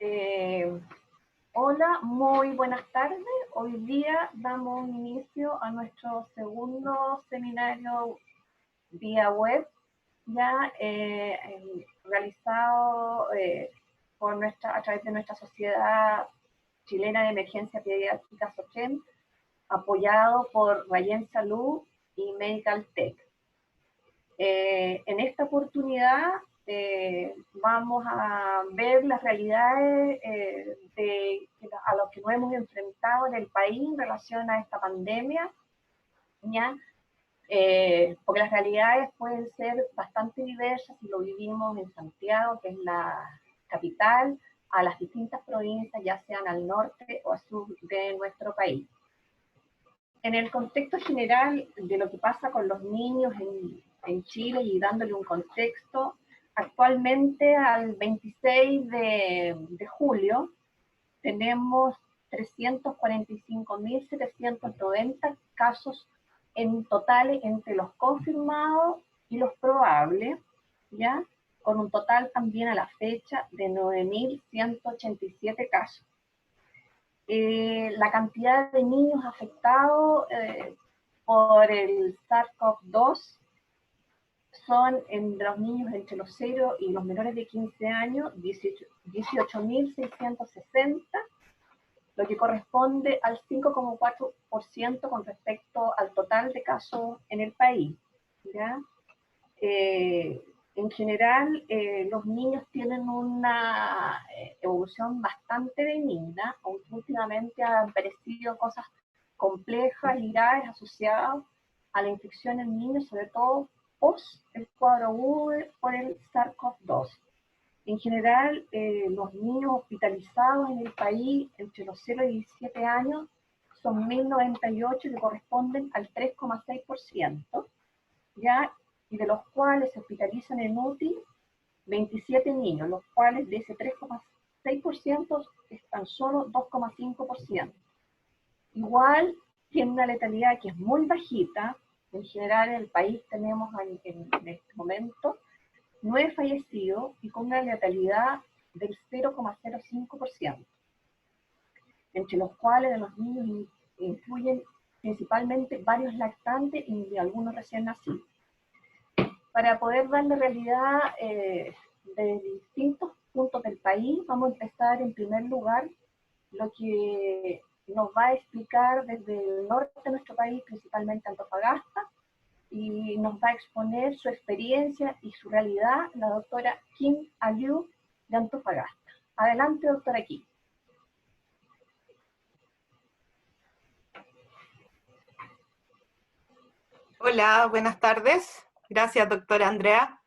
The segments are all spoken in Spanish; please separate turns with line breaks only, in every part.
Eh, Hola, muy buenas tardes. Hoy día damos inicio a nuestro segundo seminario vía web, ya realizado a través de nuestra Sociedad Chilena de Emergencia Pediátrica SOCHEM, apoyado por Rayen Salud y Medical Tech. En esta oportunidad vamos a ver las realidades a las que nos hemos enfrentado en el país en relación a esta pandemia, ¿ya? Porque las realidades pueden ser bastante diversas si lo vivimos en Santiago, que es la capital, a las distintas provincias, ya sean al norte o al sur de nuestro país. En el contexto general de lo que pasa con los niños en Chile y dándole un contexto, actualmente al 26 de julio tenemos 345.790 casos en total entre los confirmados y los probables, ¿ya? Con un total también a la fecha de 9.187 casos. La cantidad de niños afectados por el SARS-CoV-2 son entre los niños entre los 0 y los menores de 15 años 18.660, lo que corresponde al 5,4% con respecto al total de casos en el país, ¿ya? En general, los niños tienen una evolución bastante benigna, aunque últimamente han aparecido cosas complejas y graves asociadas a la infección en niños, sobre todo post el cuadro agudo por el SARS-CoV-2. En general, los niños hospitalizados en el país entre los 0 y 17 años son 1.098, que corresponden al 3,6%, ¿ya? Y de los cuales se hospitalizan en UTI 27 niños, los cuales de ese 3,6% están solo 2,5%. Igual tiene una letalidad que es muy bajita. En general en el país tenemos en este momento 9 fallecidos y con una letalidad del 0,05%, entre los cuales de los niños incluyen principalmente varios lactantes y algunos recién nacidos. Para poder darle realidad de distintos puntos del país, vamos a empezar en primer lugar lo que nos va a explicar desde el norte de nuestro país, principalmente Antofagasta, y nos va a exponer su experiencia y su realidad la doctora Kim Aliu de Antofagasta. Adelante, doctora Kim.
Hola, buenas tardes. Gracias, doctora Andrea.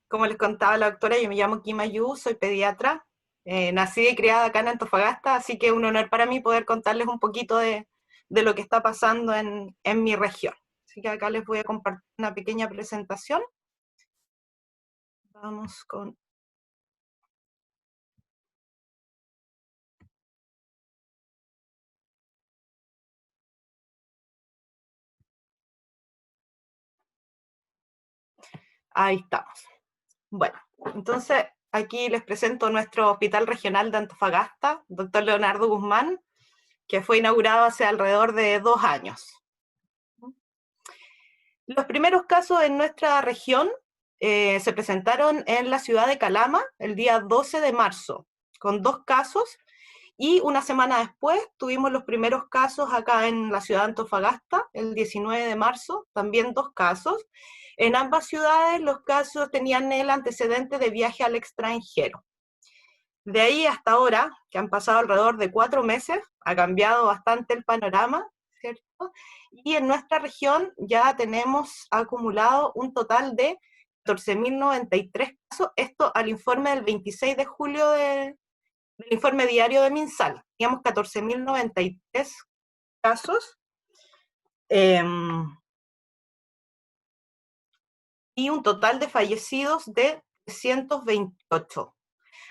Como les contaba la doctora, yo me llamo Kim Aliu, soy pediatra, nacida y criada acá en Antofagasta, así que es un honor para mí poder contarles un poquito de lo que está pasando en mi región. Así que acá les voy a compartir una pequeña presentación. Vamos con... Ahí estamos. Bueno, entonces aquí les presento nuestro Hospital Regional de Antofagasta, doctor Leonardo Guzmán, que fue inaugurado hace alrededor de 2 años. Los primeros casos en nuestra región se presentaron en la ciudad de Calama el día 12 de marzo, con 2 casos, y una semana después tuvimos los primeros casos acá en la ciudad de Antofagasta, el 19 de marzo, también 2 casos. En ambas ciudades los casos tenían el antecedente de viaje al extranjero. De ahí hasta ahora, que han pasado alrededor de 4 meses, ha cambiado bastante el panorama, ¿cierto? Y en nuestra región ya tenemos acumulado un total de 14.093 casos, esto al informe del 26 de julio del informe diario de MinSal. Teníamos 14.093 casos, y un total de fallecidos de 328.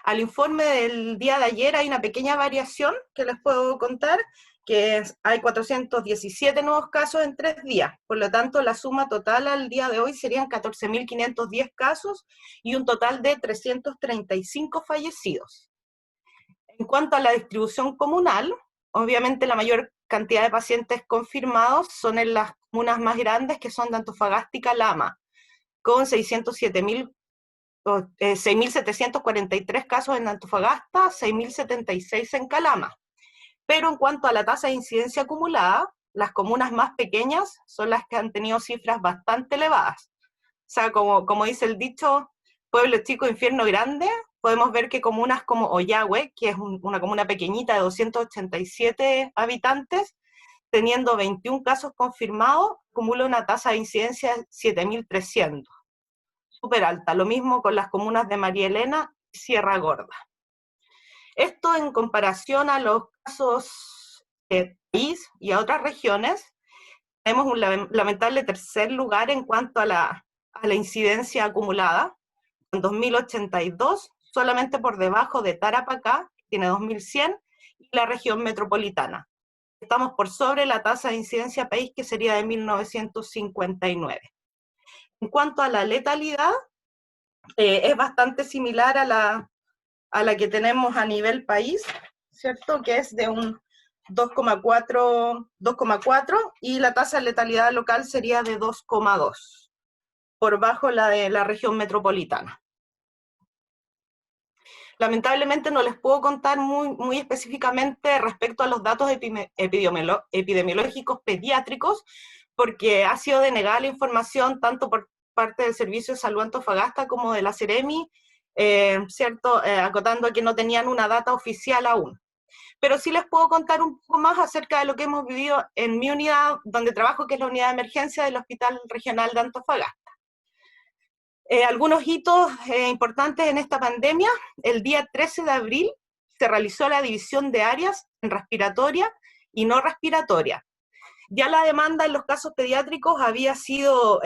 Al informe del día de ayer hay una pequeña variación que les puedo contar, que hay 417 nuevos casos en 3 días. Por lo tanto, la suma total al día de hoy serían 14.510 casos y un total de 335 fallecidos. En cuanto a la distribución comunal, obviamente la mayor cantidad de pacientes confirmados son en las comunas más grandes, que son de Antofagasta y Calama, con 6.743 casos en Antofagasta, 6.076 en Calama. Pero en cuanto a la tasa de incidencia acumulada, las comunas más pequeñas son las que han tenido cifras bastante elevadas. O sea, como dice el dicho, pueblo chico, infierno grande, podemos ver que comunas como Ollagüe, que es una comuna pequeñita de 287 habitantes, teniendo 21 casos confirmados, acumula una tasa de incidencia de 7.300, súper alta. Lo mismo con las comunas de María Elena y Sierra Gorda. Esto en comparación a los casos de país y a otras regiones, tenemos un lamentable tercer lugar en cuanto a la incidencia acumulada, con 2.082, solamente por debajo de Tarapacá, que tiene 2.100, y la región metropolitana. Estamos por sobre la tasa de incidencia país, que sería de 1.959. En cuanto a la letalidad, es bastante similar a la que tenemos a nivel país, ¿cierto? Que es de un 2,4, y la tasa de letalidad local sería de 2,2, por bajo la de la región metropolitana. Lamentablemente no les puedo contar muy específicamente respecto a los datos epidemiológicos pediátricos, porque ha sido denegada la información tanto por parte del Servicio de Salud Antofagasta como de la Seremi, ¿cierto? Acotando a que no tenían una data oficial aún. Pero sí les puedo contar un poco más acerca de lo que hemos vivido en mi unidad donde trabajo, que es la unidad de emergencia del Hospital Regional de Antofagasta. Algunos hitos importantes en esta pandemia: el día 13 de abril se realizó la división de áreas en respiratoria y no respiratoria. Ya la demanda en los casos pediátricos había sufrido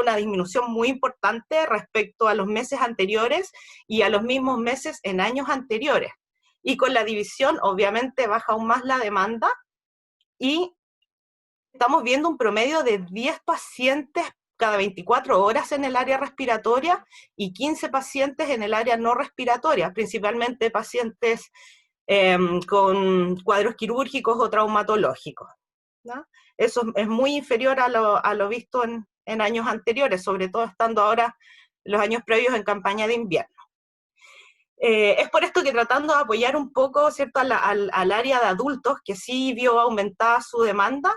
una disminución muy importante respecto a los meses anteriores y a los mismos meses en años anteriores. Y con la división, obviamente, baja aún más la demanda, y estamos viendo un promedio de 10 pacientes cada 24 horas en el área respiratoria y 15 pacientes en el área no respiratoria, principalmente pacientes con cuadros quirúrgicos o traumatológicos, ¿no? Eso es muy inferior a lo visto en años anteriores, sobre todo estando ahora los años previos en campaña de invierno. Es por esto que, tratando de apoyar un poco, ¿cierto?, al área de adultos, que sí vio aumentada su demanda,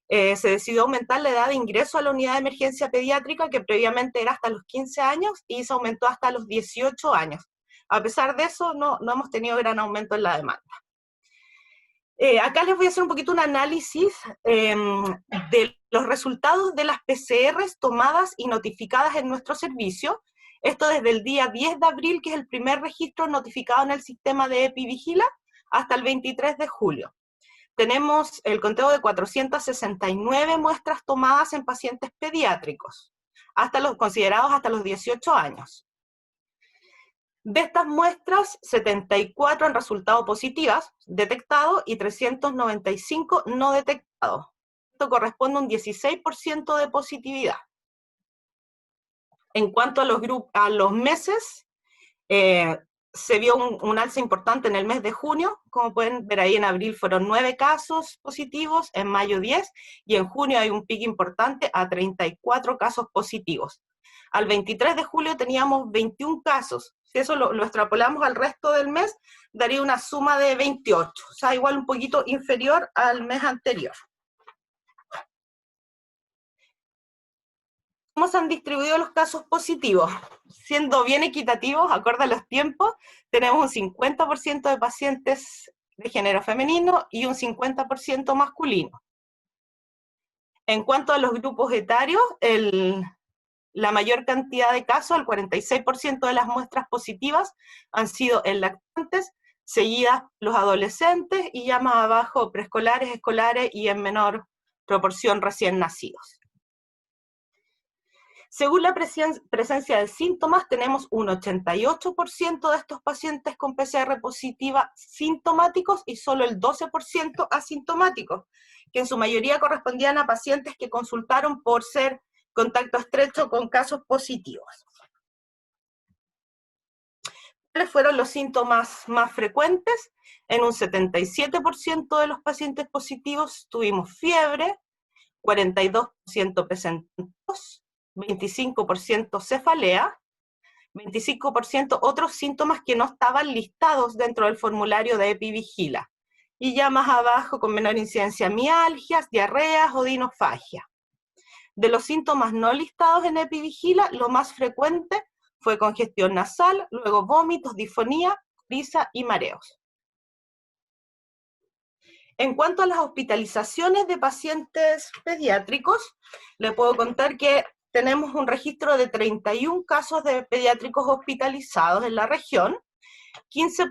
se decidió aumentar la edad de ingreso a la unidad de emergencia pediátrica, que previamente era hasta los 15 años, y se aumentó hasta los 18 años. A pesar de eso, no hemos tenido gran aumento en la demanda. Acá les voy a hacer un poquito un análisis de los resultados de las PCRs tomadas y notificadas en nuestro servicio. Esto desde el día 10 de abril, que es el primer registro notificado en el sistema de EpiVigila, hasta el 23 de julio. Tenemos el conteo de 469 muestras tomadas en pacientes pediátricos, considerados hasta los 18 años. De estas muestras, 74 han resultado positivas, detectados, y 395 no detectados. Esto corresponde a un 16% de positividad. En cuanto a los meses, se vio un alza importante en el mes de junio. Como pueden ver ahí, en abril fueron 9 casos positivos, en mayo 10, y en junio hay un pico importante a 34 casos positivos. Al 23 de julio teníamos 21 casos. Si eso lo extrapolamos al resto del mes, daría una suma de 28, o sea, igual un poquito inferior al mes anterior. ¿Cómo se han distribuido los casos positivos? Siendo bien equitativos, acorde a los tiempos, tenemos un 50% de pacientes de género femenino y un 50% masculino. En cuanto a los grupos etarios, la mayor cantidad de casos, el 46% de las muestras positivas, han sido en lactantes, seguidas los adolescentes, y ya más abajo preescolares, escolares y en menor proporción recién nacidos. Según la presencia de síntomas, tenemos un 88% de estos pacientes con PCR positiva sintomáticos y solo el 12% asintomáticos, que en su mayoría correspondían a pacientes que consultaron por ser contacto estrecho con casos positivos. ¿Cuáles fueron los síntomas más frecuentes? En un 77% de los pacientes positivos tuvimos fiebre, 42% presentan tos, 25% cefalea, 25% otros síntomas que no estaban listados dentro del formulario de EpiVigila. Y ya más abajo, con menor incidencia, mialgias, diarreas o dinofagia. De los síntomas no listados en EpiVigila, lo más frecuente fue congestión nasal, luego vómitos, disfonía, coriza y mareos. En cuanto a las hospitalizaciones de pacientes pediátricos, le puedo contar que tenemos un registro de 31 casos de pediátricos hospitalizados en la región, 15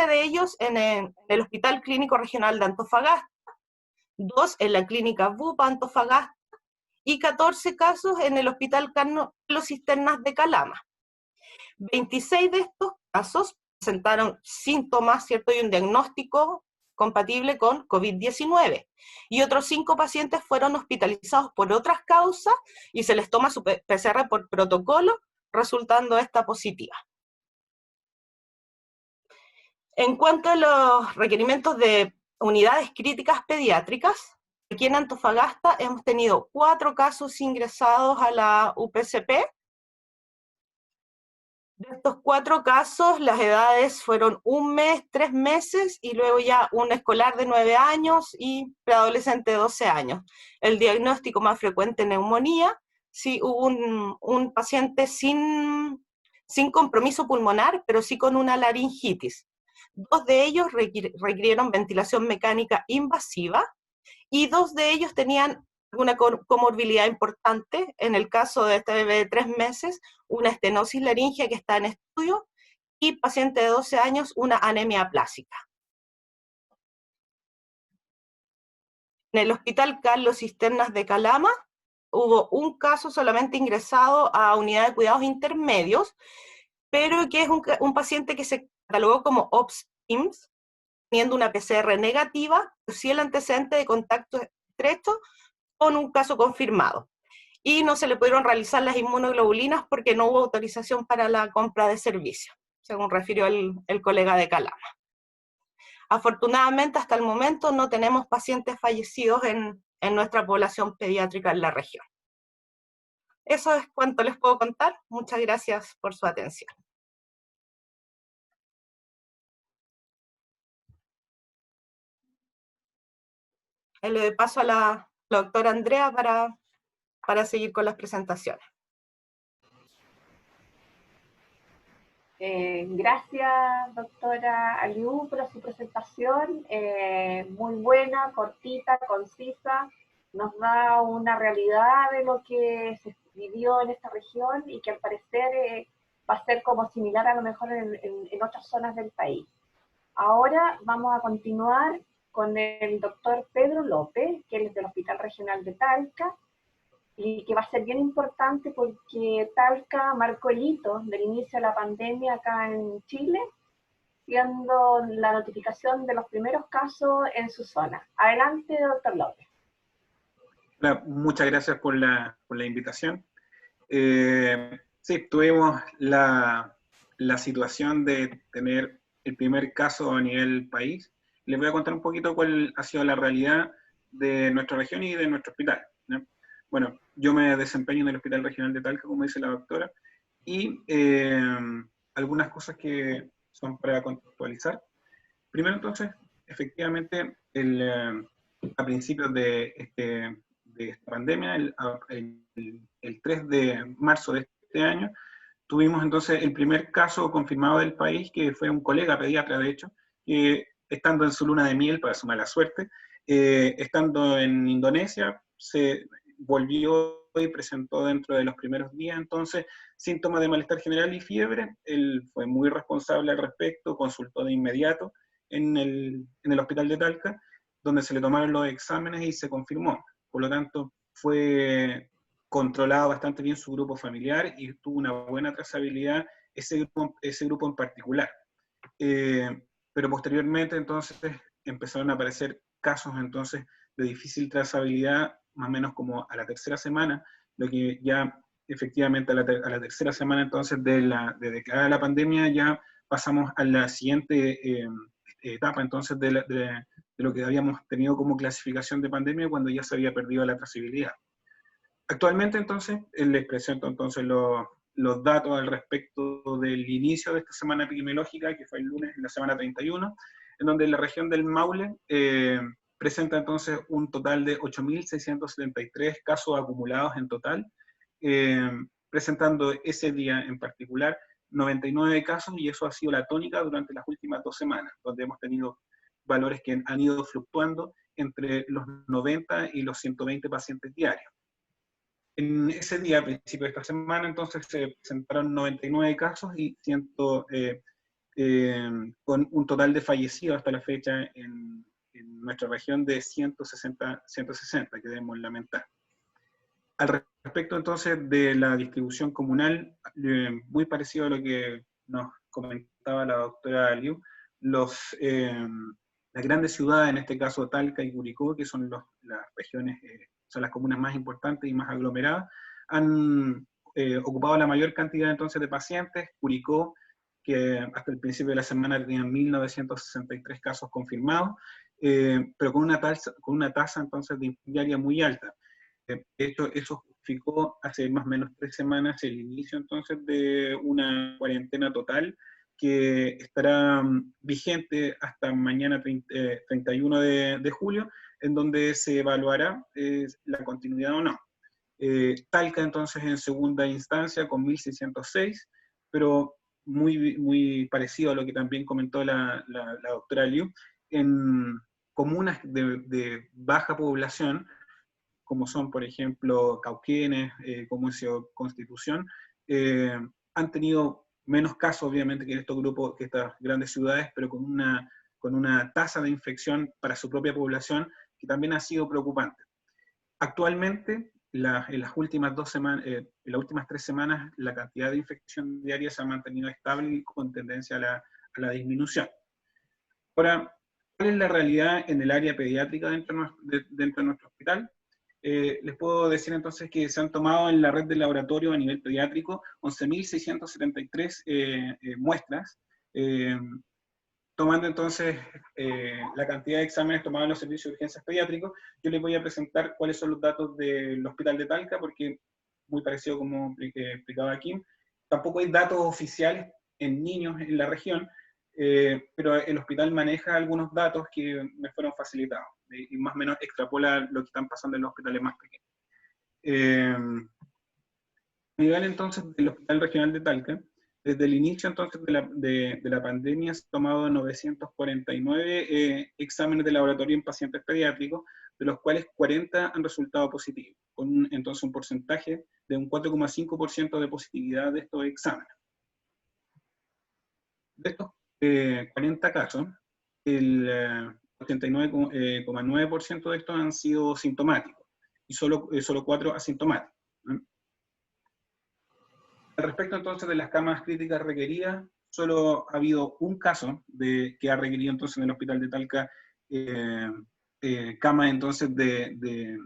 de ellos en el Hospital Clínico Regional de Antofagasta, 2 en la Clínica BUPA Antofagasta y 14 casos en el Hospital Carlos Cisternas de Calama. 26 de estos casos presentaron síntomas, ¿cierto? Y un diagnóstico compatible con COVID-19. Y otros 5 pacientes fueron hospitalizados por otras causas y se les toma su PCR por protocolo, resultando esta positiva. En cuanto a los requerimientos de unidades críticas pediátricas, aquí en Antofagasta hemos tenido 4 casos ingresados a la UPCP. De estos 4 casos, las edades fueron 1 mes, 3 meses, y luego ya un escolar de 9 años y preadolescente de 12 años. El diagnóstico más frecuente, neumonía, sí hubo un paciente sin compromiso pulmonar, pero sí con una laringitis. 2 de ellos requirieron ventilación mecánica invasiva, y 2 de ellos tenían una comorbilidad importante. En el caso de este bebé de 3 meses, una estenosis laringea que está en estudio, y paciente de 12 años, una anemia aplásica. En el Hospital Carlos Cisternas de Calama hubo un caso solamente ingresado a unidad de cuidados intermedios, pero que es un paciente que se catalogó como OPS-IMS, teniendo una PCR negativa, pero sí el antecedente de contacto estrecho con un caso confirmado. Y no se le pudieron realizar las inmunoglobulinas porque no hubo autorización para la compra de servicio, según refirió el colega de Calama. Afortunadamente, hasta el momento no tenemos pacientes fallecidos en nuestra población pediátrica en la región. Eso es cuanto les puedo contar. Muchas gracias por su atención. Le doy paso a la doctora Andrea para seguir con las presentaciones.
Gracias, doctora Aliu, por su presentación. Muy buena, cortita, concisa. Nos da una realidad de lo que se vivió en esta región y que al parecer va a ser como similar a lo mejor en otras zonas del país. Ahora vamos a continuar con el doctor Pedro López, que es del Hospital Regional de Talca, y que va a ser bien importante porque Talca marcó el hito del inicio de la pandemia acá en Chile, siendo la notificación de los primeros casos en su zona. Adelante, doctor López.
Hola, muchas gracias por la invitación. Sí, tuvimos la situación de tener el primer caso a nivel país. Les voy a contar un poquito cuál ha sido la realidad de nuestra región y de nuestro hospital, ¿no? Bueno, yo me desempeño en el Hospital Regional de Talca, como dice la doctora, y algunas cosas que son para contextualizar. Primero, entonces, efectivamente, a principios de esta pandemia, el 3 de marzo de este año, tuvimos entonces el primer caso confirmado del país, que fue un colega pediatra, de hecho, que estando en su luna de miel, para su mala suerte, estando en Indonesia, se volvió y presentó dentro de los primeros días, entonces, síntomas de malestar general y fiebre. Él fue muy responsable al respecto, consultó de inmediato en el hospital de Talca, donde se le tomaron los exámenes y se confirmó. Por lo tanto, fue controlado bastante bien su grupo familiar y tuvo una buena trazabilidad ese grupo en particular. Pero posteriormente, entonces, empezaron a aparecer casos entonces de difícil trazabilidad, más o menos como a la tercera semana, lo que ya efectivamente a la tercera semana entonces de declarar la pandemia, ya pasamos a la siguiente etapa entonces de lo que habíamos tenido como clasificación de pandemia cuando ya se había perdido la trazabilidad. Actualmente entonces les presento entonces los datos al respecto del inicio de esta semana epidemiológica, que fue el lunes, en la semana 31, en donde la región del Maule presenta entonces un total de 8.673 casos acumulados en total, presentando ese día en particular 99 casos, y eso ha sido la tónica durante las últimas 2 semanas, donde hemos tenido valores que han ido fluctuando entre los 90 y los 120 pacientes diarios. En ese día, a principio de esta semana, entonces se presentaron 99 casos y con un total de fallecidos hasta la fecha en nuestra región de 160, que debemos lamentar. Al respecto entonces de la distribución comunal, muy parecido a lo que nos comentaba la doctora Liu, las grandes ciudades, en este caso Talca y Curicó, que son las regiones, son las comunas más importantes y más aglomeradas, han ocupado la mayor cantidad entonces de pacientes. Curicó, que hasta el principio de la semana tenían 1.963 casos confirmados, pero con una tasa entonces de diaria muy alta. De hecho, eso justificó hace más o menos 3 semanas el inicio entonces de una cuarentena total que estará vigente hasta mañana 31 de julio, en donde se evaluará la continuidad o no. Talca entonces en segunda instancia con 1.606, pero muy parecido a lo que también comentó la doctora Liu, en comunas de baja población, como son, por ejemplo, Cauquenes, Comercio, Constitución, han tenido menos casos, obviamente, que en estos grupos, que estas grandes ciudades, pero con una tasa de infección para su propia población que también ha sido preocupante. Actualmente, en las últimas 2 semanas, en las últimas 3 semanas, la cantidad de infección diaria se ha mantenido estable y con tendencia a la disminución. Ahora, ¿cuál es la realidad en el área pediátrica dentro de nuestro hospital? Les puedo decir entonces que se han tomado en la red de laboratorio a nivel pediátrico 11.673 muestras, tomando entonces la cantidad de exámenes tomados en los servicios de urgencias pediátricos. Yo les voy a presentar cuáles son los datos del Hospital de Talca, porque muy parecido como explicaba Kim, tampoco hay datos oficiales en niños en la región, pero el hospital maneja algunos datos que me fueron facilitados, y más o menos extrapola lo que están pasando en los hospitales más pequeños. A nivel entonces del Hospital Regional de Talca, desde el inicio entonces de la pandemia se han tomado 949 exámenes de laboratorio en pacientes pediátricos, de los cuales 40 han resultado positivos, con entonces un porcentaje de un 4,5% de positividad de estos exámenes. De estos 40 casos, el 89,9% de estos han sido sintomáticos, y solo 4 asintomáticos. Al respecto entonces de las camas críticas requeridas, solo ha habido un caso que ha requerido entonces en el Hospital de Talca cama entonces de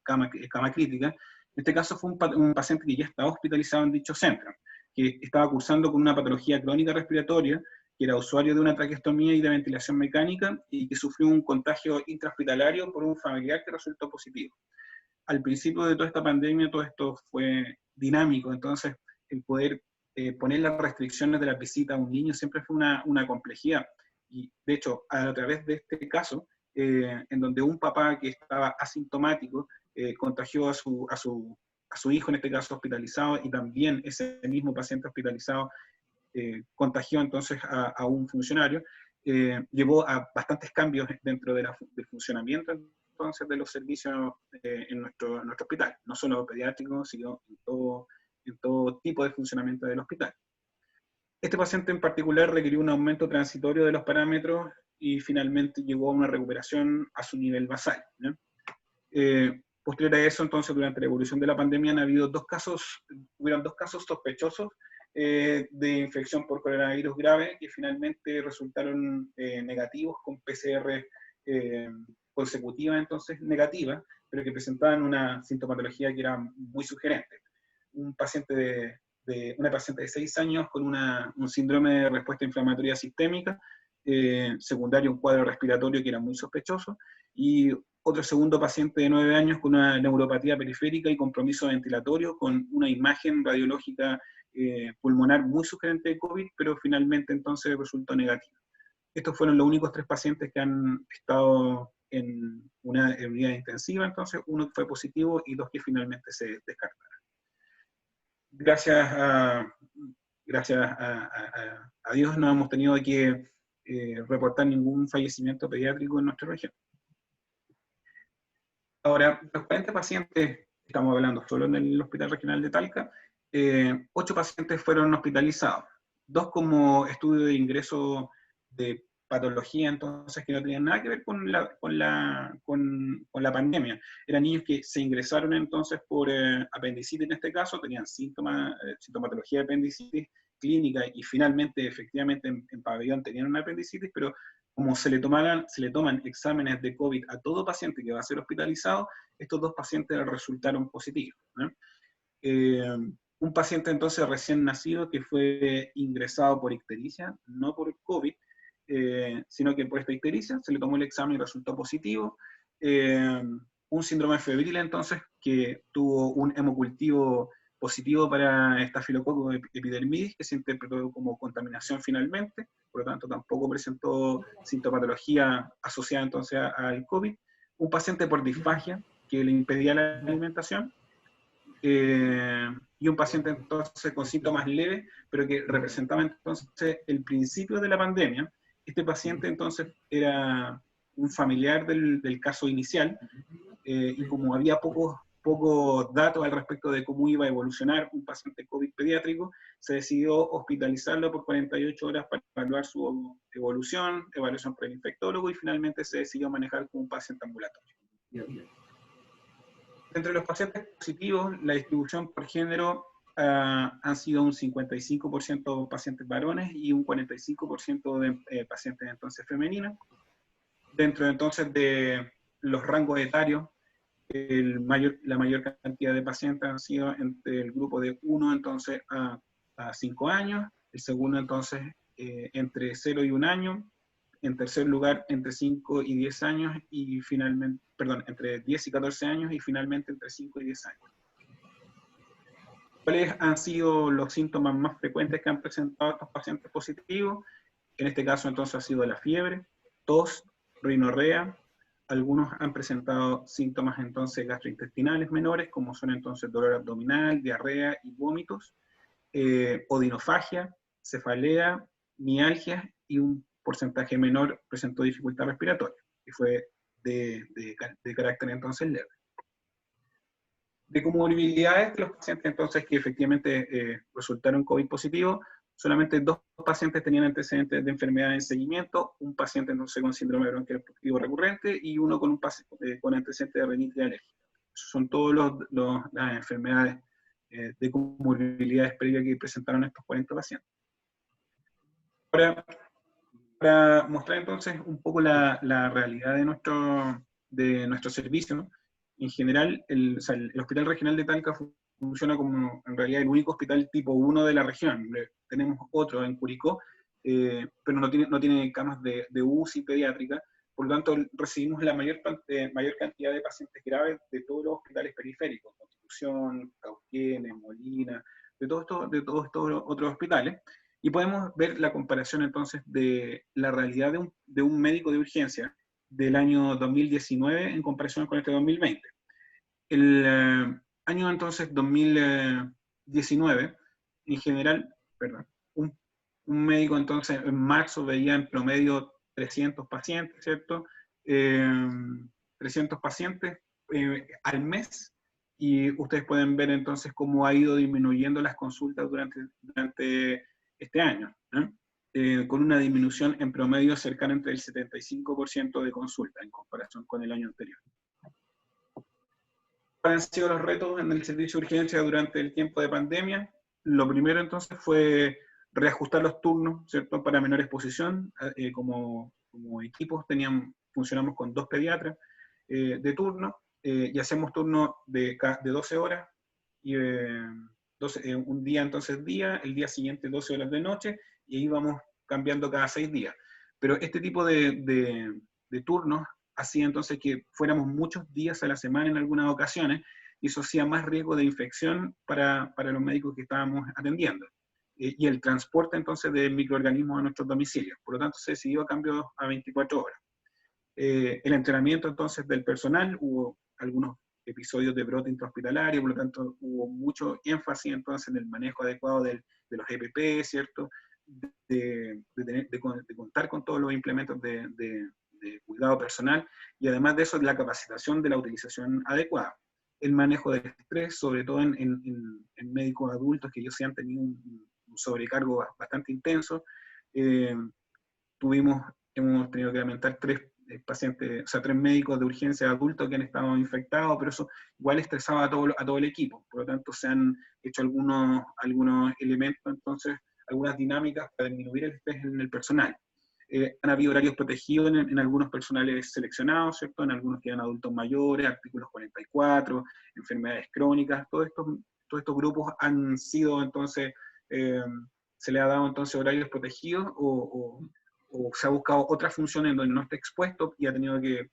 cama crítica. En este caso fue un paciente que ya estaba hospitalizado en dicho centro, que estaba cursando con una patología crónica respiratoria, que era usuario de una traqueostomía y de ventilación mecánica, y que sufrió un contagio intrahospitalario por un familiar que resultó positivo. Al principio de toda esta pandemia, todo esto fue dinámico, entonces el poder poner las restricciones de la visita a un niño siempre fue una complejidad. Y de hecho, a través de este caso, en donde un papá que estaba asintomático contagió a su hijo, en este caso hospitalizado, y también ese mismo paciente hospitalizado contagió entonces a un funcionario, llevó a bastantes cambios dentro del funcionamiento entonces de los servicios en nuestro hospital, no solo pediátrico, sino en todo tipo de funcionamiento del hospital. Este paciente en particular requirió un aumento transitorio de los parámetros y finalmente llegó a una recuperación a su nivel basal, ¿no? Posterior a eso, entonces, durante la evolución de la pandemia, hubieron 2 casos sospechosos de infección por coronavirus grave, que finalmente resultaron negativos, con PCR consecutiva, entonces negativa, pero que presentaban una sintomatología que era muy sugerente. una paciente de 6 años con un síndrome de respuesta inflamatoria sistémica, secundario a un cuadro respiratorio que era muy sospechoso, y otro segundo paciente de 9 años con una neuropatía periférica y compromiso ventilatorio, con una imagen radiológica pulmonar muy sugerente de COVID, pero finalmente entonces resultó negativa. Estos fueron los únicos 3 pacientes que han estado en una unidad intensiva, entonces uno fue positivo y 2 que finalmente se descartaron. Gracias a Dios no hemos tenido que reportar ningún fallecimiento pediátrico en nuestra región. Ahora, los 40 pacientes, estamos hablando solo en el Hospital Regional de Talca, 8 pacientes fueron hospitalizados, 2 como estudio de ingreso de patología, entonces que no tenían nada que ver con la pandemia. Eran niños que se ingresaron entonces por apendicitis en este caso, tenían sintomatología de apendicitis clínica y finalmente, efectivamente, en pabellón tenían una apendicitis, pero como se le toman exámenes de COVID a todo paciente que va a ser hospitalizado, estos 2 pacientes resultaron positivos, ¿no? Un paciente entonces recién nacido que fue ingresado por ictericia, no por COVID, sino que por esta ictericia, se le tomó el examen y resultó positivo. Un síndrome febril entonces que tuvo un hemocultivo positivo para Staphylococcus epidermidis, que se interpretó como contaminación finalmente, por lo tanto tampoco presentó sintomatología asociada entonces al COVID. Un paciente por disfagia, que le impedía la alimentación, y un paciente entonces con síntomas leves, pero que representaba entonces el principio de la pandemia. Este paciente entonces era un familiar del caso inicial, y como había pocos datos al respecto de cómo iba a evolucionar un paciente COVID pediátrico, se decidió hospitalizarlo por 48 horas para evaluar su evolución por el infectólogo, y finalmente se decidió manejar como un paciente ambulatorio. Entre los pacientes positivos, la distribución por género han sido un 55% pacientes varones y un 45% de pacientes entonces femeninas. Dentro entonces de los rangos etarios, la mayor cantidad de pacientes han sido entre el grupo de 1 entonces a 5 años, el segundo entonces entre 0 y 1 año, en tercer lugar entre 5 y 10 años, y finalmente, perdón, entre 10 y 14 años, y finalmente entre 5 y 10 años. ¿Cuáles han sido los síntomas más frecuentes que han presentado estos pacientes positivos? En este caso entonces ha sido la fiebre, tos, rinorrea. Algunos han presentado síntomas entonces gastrointestinales menores, como son entonces dolor abdominal, diarrea y vómitos, odinofagia, cefalea, mialgia, y un porcentaje menor presentó dificultad respiratoria, que fue de carácter entonces leve. De comorbilidades de los pacientes entonces que efectivamente resultaron COVID positivo, solamente 2 pacientes tenían antecedentes de enfermedad en seguimiento, un paciente entonces con síndrome bronquial obstructivo recurrente y uno con antecedentes de rinitis alérgica. Son todas las enfermedades de comorbilidades previas que presentaron estos 40 pacientes. Ahora, para mostrar entonces un poco la realidad de nuestro servicio, en general, el Hospital Regional de Talca funciona como en realidad el único hospital tipo 1 de la región. Tenemos otro en Curicó, pero no tiene camas de UCI pediátrica, por lo tanto recibimos la mayor cantidad de pacientes graves de todos los hospitales periféricos, Constitución, Cauquenes, Molina, de todos estos otros hospitales. Y podemos ver la comparación entonces de la realidad de un médico de urgencia del año 2019 en comparación con este 2020. El año entonces 2019, en general, un médico entonces en marzo veía en promedio 300 pacientes, ¿cierto? 300 pacientes al mes, y ustedes pueden ver entonces cómo ha ido disminuyendo las consultas durante este año, con una disminución en promedio cercana entre el 75% de consulta en comparación con el año anterior. ¿Cuáles han sido los retos en el servicio de urgencia durante el tiempo de pandemia? Lo primero entonces fue reajustar los turnos, ¿cierto? Para menor exposición. Como equipos funcionamos con 2 pediatras de turno, y hacemos turnos de 12 horas, y un día entonces día, el día siguiente 12 horas de noche, y ahí vamos cambiando cada 6 días. Pero este tipo de turnos hacía entonces que fuéramos muchos días a la semana en algunas ocasiones, y eso hacía más riesgo de infección para los médicos que estábamos atendiendo. Y el transporte entonces de microorganismos a nuestros domicilios. Por lo tanto, se decidió a cambio a 24 horas. El entrenamiento entonces del personal, hubo algunos episodios de brote intrahospitalario, por lo tanto hubo mucho énfasis entonces en el manejo adecuado de los EPP, ¿cierto? De contar con todos los implementos de cuidado personal, y además de eso la capacitación de la utilización adecuada. El manejo del estrés, sobre todo en médicos adultos que ellos sí han tenido un sobrecargo bastante intenso. Hemos tenido que lamentar 3 pacientes, o sea, 3 médicos de urgencia adultos que han estado infectados, pero eso igual estresaba a todo el equipo. Por lo tanto, se han hecho algunos elementos, entonces, algunas dinámicas para disminuir el estrés en el personal. Han habido horarios protegidos en algunos personales seleccionados, ¿cierto? En algunos que eran adultos mayores, artículos 44, enfermedades crónicas, todos estos grupos han sido entonces, se le ha dado entonces horarios protegidos, o se ha buscado otra función en donde no esté expuesto, y ha tenido que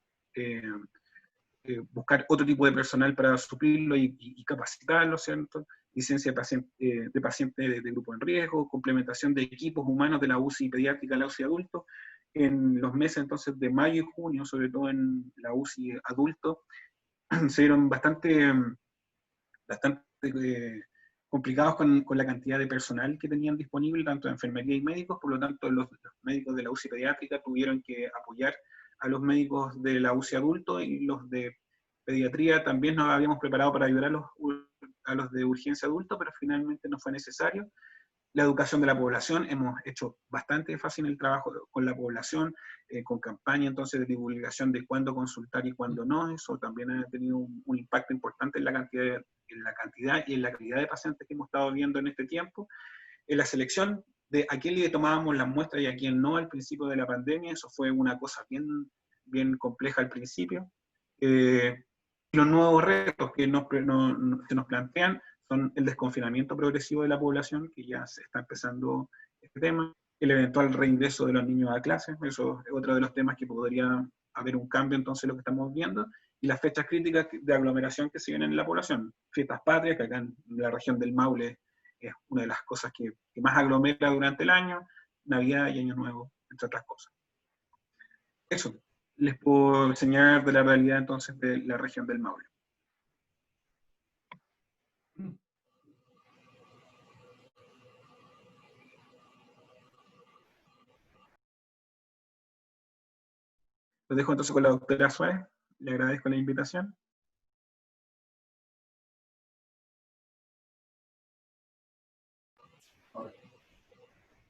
buscar otro tipo de personal para suplirlo y capacitarlo, ¿cierto? Licencia de pacientes de grupo en riesgo, complementación de equipos humanos de la UCI pediátrica a la UCI adulto. En los meses entonces de mayo y junio, sobre todo en la UCI adulto, se vieron bastante complicados con la cantidad de personal que tenían disponible, tanto de enfermería y médicos. Por lo tanto, los médicos de la UCI pediátrica tuvieron que apoyar a los médicos de la UCI adulto, y los de pediatría también nos habíamos preparado para ayudar a los de urgencia adulto, pero finalmente no fue necesario. La educación de la población, hemos hecho bastante fácil el trabajo con la población, con campaña entonces de divulgación de cuándo consultar y cuándo no. Eso también ha tenido un impacto importante en la cantidad y en la calidad de pacientes que hemos estado viendo en este tiempo. En la selección de a quién le tomábamos las muestras y a quién no al principio de la pandemia, eso fue una cosa bien compleja al principio. Los nuevos retos que se nos plantean son el desconfinamiento progresivo de la población, que ya se está empezando este tema, el eventual reingreso de los niños a clases, eso es otro de los temas que podría haber un cambio entonces lo que estamos viendo, y las fechas críticas de aglomeración que se vienen en la población. Fiestas patrias, que acá en la región del Maule es una de las cosas que más aglomera durante el año, Navidad y Año Nuevo, entre otras cosas. Eso les puedo enseñar de la realidad entonces de la región del Maule. Los dejo entonces con la doctora Suárez. Le agradezco la invitación.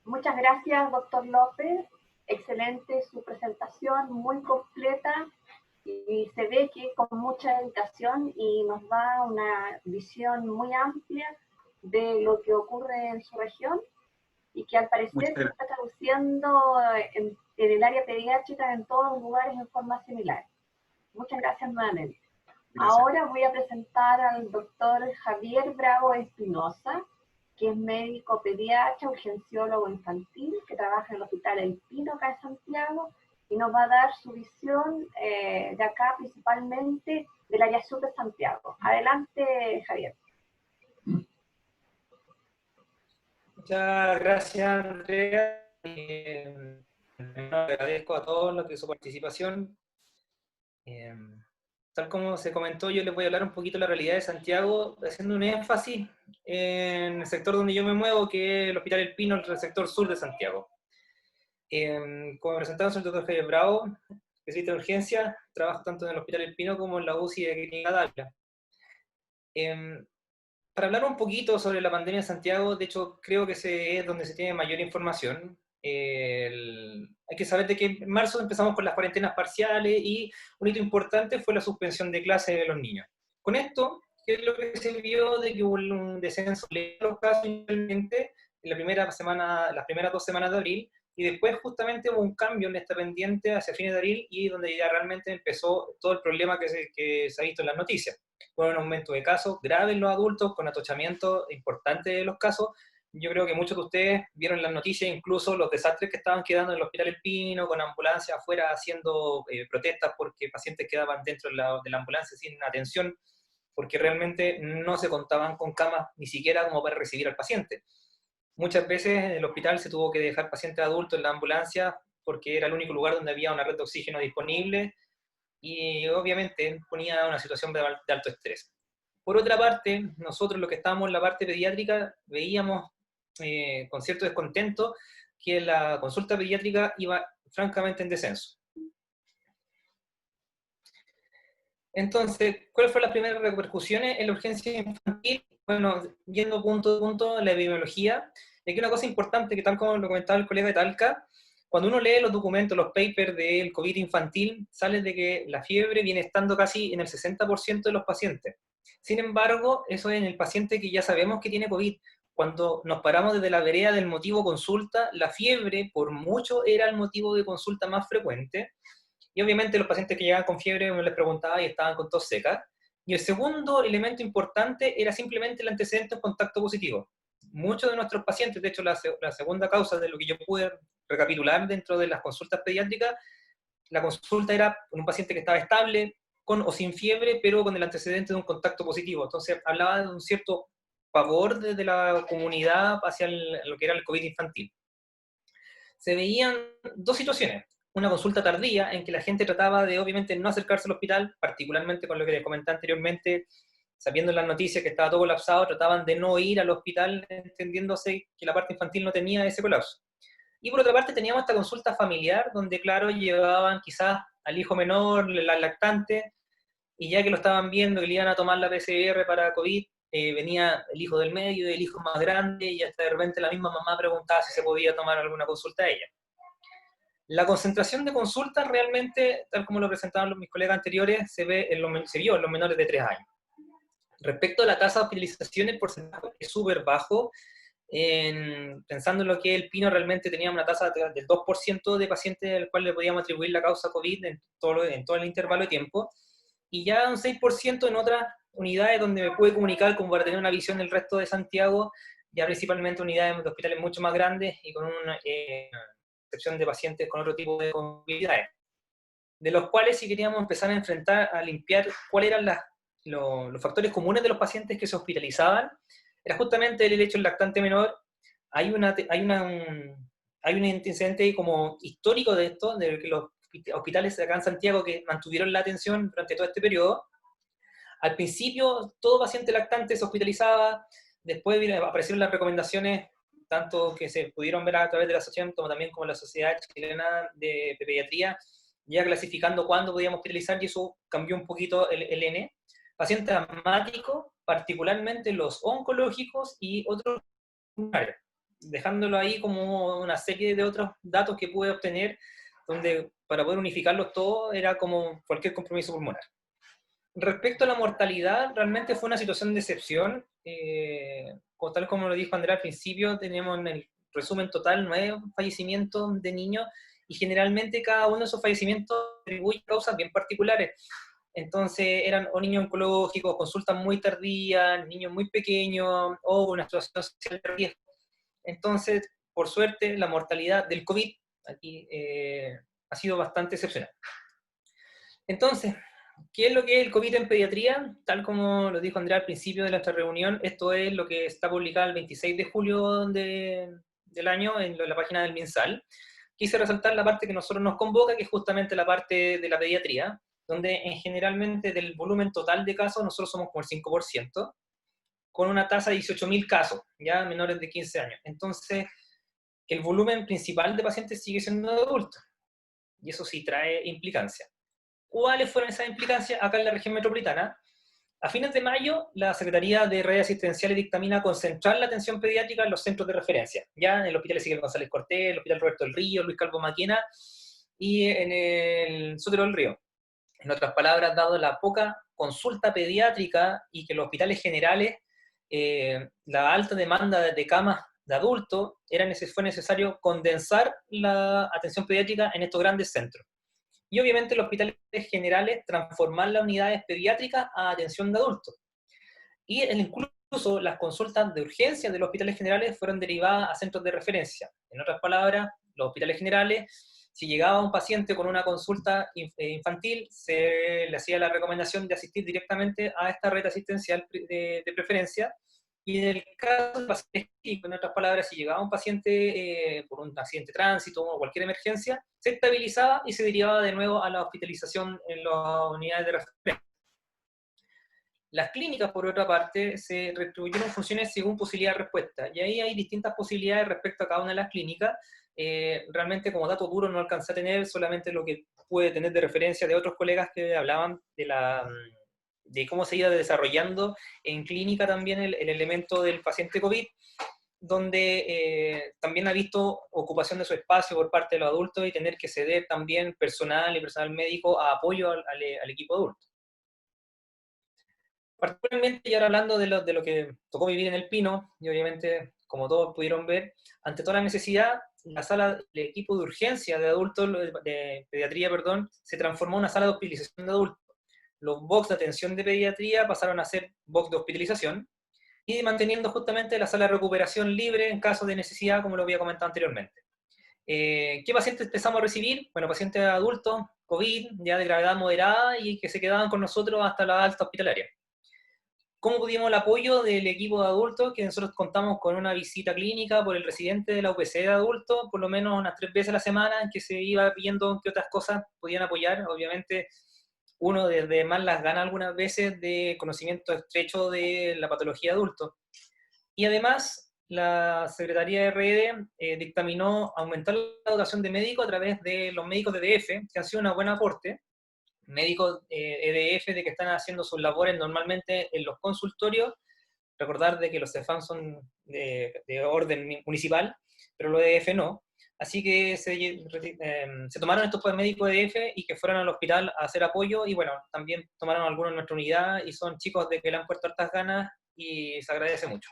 Muchas gracias, doctor López. Excelente su presentación, muy completa, y se ve que con mucha dedicación, y nos da una visión muy amplia de lo que ocurre en su región, y que al parecer se está traduciendo en el área pediátrica en todos los lugares en forma similar. Muchas gracias nuevamente. Gracias. Ahora voy a presentar al doctor Javier Bravo Espinosa, que es médico pediatra, urgenciólogo infantil, que trabaja en el Hospital El Pino, acá en Santiago, y nos va a dar su visión de acá, principalmente del área sur de Santiago. Adelante, Javier.
Muchas gracias, Andrea. Agradezco a todos los de su participación. Tal como se comentó, yo les voy a hablar un poquito de la realidad de Santiago, haciendo un énfasis en el sector donde yo me muevo, que es el Hospital El Pino, el sector sur de Santiago. Como presentado, soy el doctor Javier Bravo, especialista en urgencia, trabajo tanto en el Hospital El Pino como en la UCI de Clínica Dávila. Para hablar un poquito sobre la pandemia en Santiago, de hecho creo que es donde se tiene mayor información. Hay que saber de que en marzo empezamos con las cuarentenas parciales, y un hito importante fue la suspensión de clases de los niños. Con esto, ¿qué es lo que se vio? De que hubo un descenso de los casos inicialmente en las primeras 2 semanas de abril, y después justamente hubo un cambio en este pendiente hacia fines de abril, y donde ya realmente empezó todo el problema que se ha visto en las noticias. Fue un aumento de casos graves en los adultos, con atochamiento importante de los casos. Yo creo que muchos de ustedes vieron en las noticias incluso los desastres que estaban quedando en el Hospital El Pino, con ambulancias afuera haciendo protestas porque pacientes quedaban dentro de la ambulancia sin atención, porque realmente no se contaban con camas ni siquiera como para recibir al paciente. Muchas veces en el hospital se tuvo que dejar pacientes adultos en la ambulancia porque era el único lugar donde había una red de oxígeno disponible, y obviamente ponía una situación de alto estrés. Por otra parte, nosotros los que estábamos en la parte pediátrica veíamos con cierto descontento que la consulta pediátrica iba francamente en descenso. Entonces, ¿cuáles fueron las primeras repercusiones en la urgencia infantil? Bueno, yendo punto a punto, la epidemiología. Y aquí una cosa importante, que tal como lo comentaba el colega de Talca, cuando uno lee los documentos, los papers del COVID infantil, sale de que la fiebre viene estando casi en el 60% de los pacientes. Sin embargo, eso es en el paciente que ya sabemos que tiene COVID. Cuando nos paramos desde la vereda del motivo consulta, la fiebre por mucho era el motivo de consulta más frecuente. Y obviamente los pacientes que llegaban con fiebre uno les preguntaba y estaban con tos seca. Y el segundo elemento importante era simplemente el antecedente en contacto positivo. Muchos de nuestros pacientes, de hecho la segunda causa de lo que yo pude recapitular dentro de las consultas pediátricas, la consulta era con un paciente que estaba estable, con o sin fiebre, pero con el antecedente de un contacto positivo. Entonces hablaba de un cierto pavor desde la comunidad hacia lo que era el COVID infantil. Se veían dos situaciones. Una consulta tardía, en que la gente trataba de, obviamente, no acercarse al hospital, particularmente con lo que les comenté anteriormente, sabiendo en las noticias que estaba todo colapsado, trataban de no ir al hospital, entendiéndose que la parte infantil no tenía ese colapso. Y por otra parte teníamos esta consulta familiar, donde, claro, llevaban quizás al hijo menor, la lactante, y ya que lo estaban viendo, que le iban a tomar la PCR para COVID, venía el hijo del medio, el hijo más grande, y hasta de repente la misma mamá preguntaba si se podía tomar alguna consulta a ella. La concentración de consultas realmente, tal como lo presentaban mis colegas anteriores, se vio en los menores de 3 años. Respecto a la tasa de hospitalización, el porcentaje es súper bajo. Pensando en lo que el Pino, realmente tenía una tasa del 2% de pacientes al cual le podíamos atribuir la causa COVID en todo el intervalo de tiempo, y ya un 6% en otras unidades donde me pude comunicar como para tener una visión del resto de Santiago, ya principalmente unidades de hospitales mucho más grandes y con una excepción de pacientes con otro tipo de comorbilidades, de los cuales si queríamos empezar a enfrentar, a limpiar cuáles eran los factores comunes de los pacientes que se hospitalizaban, era justamente el hecho del lactante menor. Hay un antecedente como histórico de esto, de que los hospitales acá en Santiago que mantuvieron la atención durante todo este periodo. Al principio, todo paciente lactante se hospitalizaba, después aparecieron las recomendaciones, tanto que se pudieron ver a través de la asociación, como también como la Sociedad Chilena de Pediatría, ya clasificando cuándo podíamos hospitalizar, y eso cambió un poquito el N. Pacientes asmáticos, particularmente los oncológicos y otros, dejándolo ahí como una serie de otros datos que pude obtener, donde para poder unificarlos todos era como cualquier compromiso pulmonar. Respecto a la mortalidad, realmente fue una situación de excepción. Tal como lo dijo Andrea al principio, tenemos en el resumen total 9 fallecimientos de niños, y generalmente cada uno de esos fallecimientos atribuye causas bien particulares. Entonces eran o niños oncológicos, consultas muy tardías, niños muy pequeños, o una situación social de riesgo. Entonces, por suerte, la mortalidad del COVID aquí ha sido bastante excepcional. Entonces, ¿qué es lo que es el COVID en pediatría? Tal como lo dijo Andrea al principio de nuestra reunión, esto es lo que está publicado el 26 de julio del año en la página del MinSal. Quise resaltar la parte que nosotros nos convoca, que es justamente la parte de la pediatría, donde generalmente del volumen total de casos nosotros somos como el 5%, con una tasa de 18.000 casos, ya menores de 15 años. Entonces, el volumen principal de pacientes sigue siendo de adultos, y eso sí trae implicancia. ¿Cuáles fueron esas implicancias acá en la región metropolitana? A fines de mayo, la Secretaría de Redes Asistenciales dictamina concentrar la atención pediátrica en los centros de referencia, ya en el Hospital Ezequiel González Cortés, el Hospital Roberto del Río, Luis Calvo Maquena, y en el Sotero del Río. En otras palabras, dado la poca consulta pediátrica y que los hospitales generales, la alta demanda de camas de adultos, fue necesario condensar la atención pediátrica en estos grandes centros. Y obviamente los hospitales generales transformar las unidades pediátricas a atención de adultos. Y incluso las consultas de urgencia de los hospitales generales fueron derivadas a centros de referencia. En otras palabras, los hospitales generales, si llegaba un paciente con una consulta infantil, se le hacía la recomendación de asistir directamente a esta red asistencial de preferencia. Y en el caso del paciente, en otras palabras, si llegaba un paciente por un accidente de tránsito o cualquier emergencia, se estabilizaba y se derivaba de nuevo a la hospitalización en las unidades de referencia. Las clínicas, por otra parte, se retribuyeron funciones según posibilidad de respuesta, y ahí hay distintas posibilidades respecto a cada una de las clínicas. Realmente como dato duro no alcancé a tener, solamente lo que pude tener de referencia de otros colegas que hablaban de cómo se iba desarrollando en clínica también el elemento del paciente COVID, donde también ha visto ocupación de su espacio por parte de los adultos y tener que ceder también personal y personal médico a apoyo al equipo adulto. Particularmente, y ahora hablando de lo que tocó vivir en El Pino, y obviamente, como todos pudieron ver, ante toda la necesidad, la sala de equipo de urgencia de adultos, de pediatría, perdón, se transformó en una sala de hospitalización de adultos. Los box de atención de pediatría pasaron a ser box de hospitalización, y manteniendo justamente la sala de recuperación libre en caso de necesidad, como lo había comentado anteriormente. ¿Qué pacientes empezamos a recibir? Bueno, pacientes adultos, COVID, ya de gravedad moderada, y que se quedaban con nosotros hasta la alta hospitalaria. ¿Cómo pudimos el apoyo del equipo de adultos? Que nosotros contamos con una visita clínica por el residente de la UPC de adultos, por lo menos unas 3 veces a la semana, en que se iba viendo qué otras cosas podían apoyar. Obviamente, uno desde más las gana algunas veces de conocimiento estrecho de la patología de adultos. Y además, la Secretaría de RD dictaminó aumentar la dotación de médicos a través de los médicos de EDF, que han sido un buen aporte. Médicos EDF de que están haciendo sus labores normalmente en los consultorios. Recordar de que los CEFAM son de orden municipal, pero los EDF no. Así que se tomaron estos médicos EDF y que fueron al hospital a hacer apoyo, y bueno, también tomaron algunos en nuestra unidad, y son chicos de que le han puesto hartas ganas y se agradece mucho.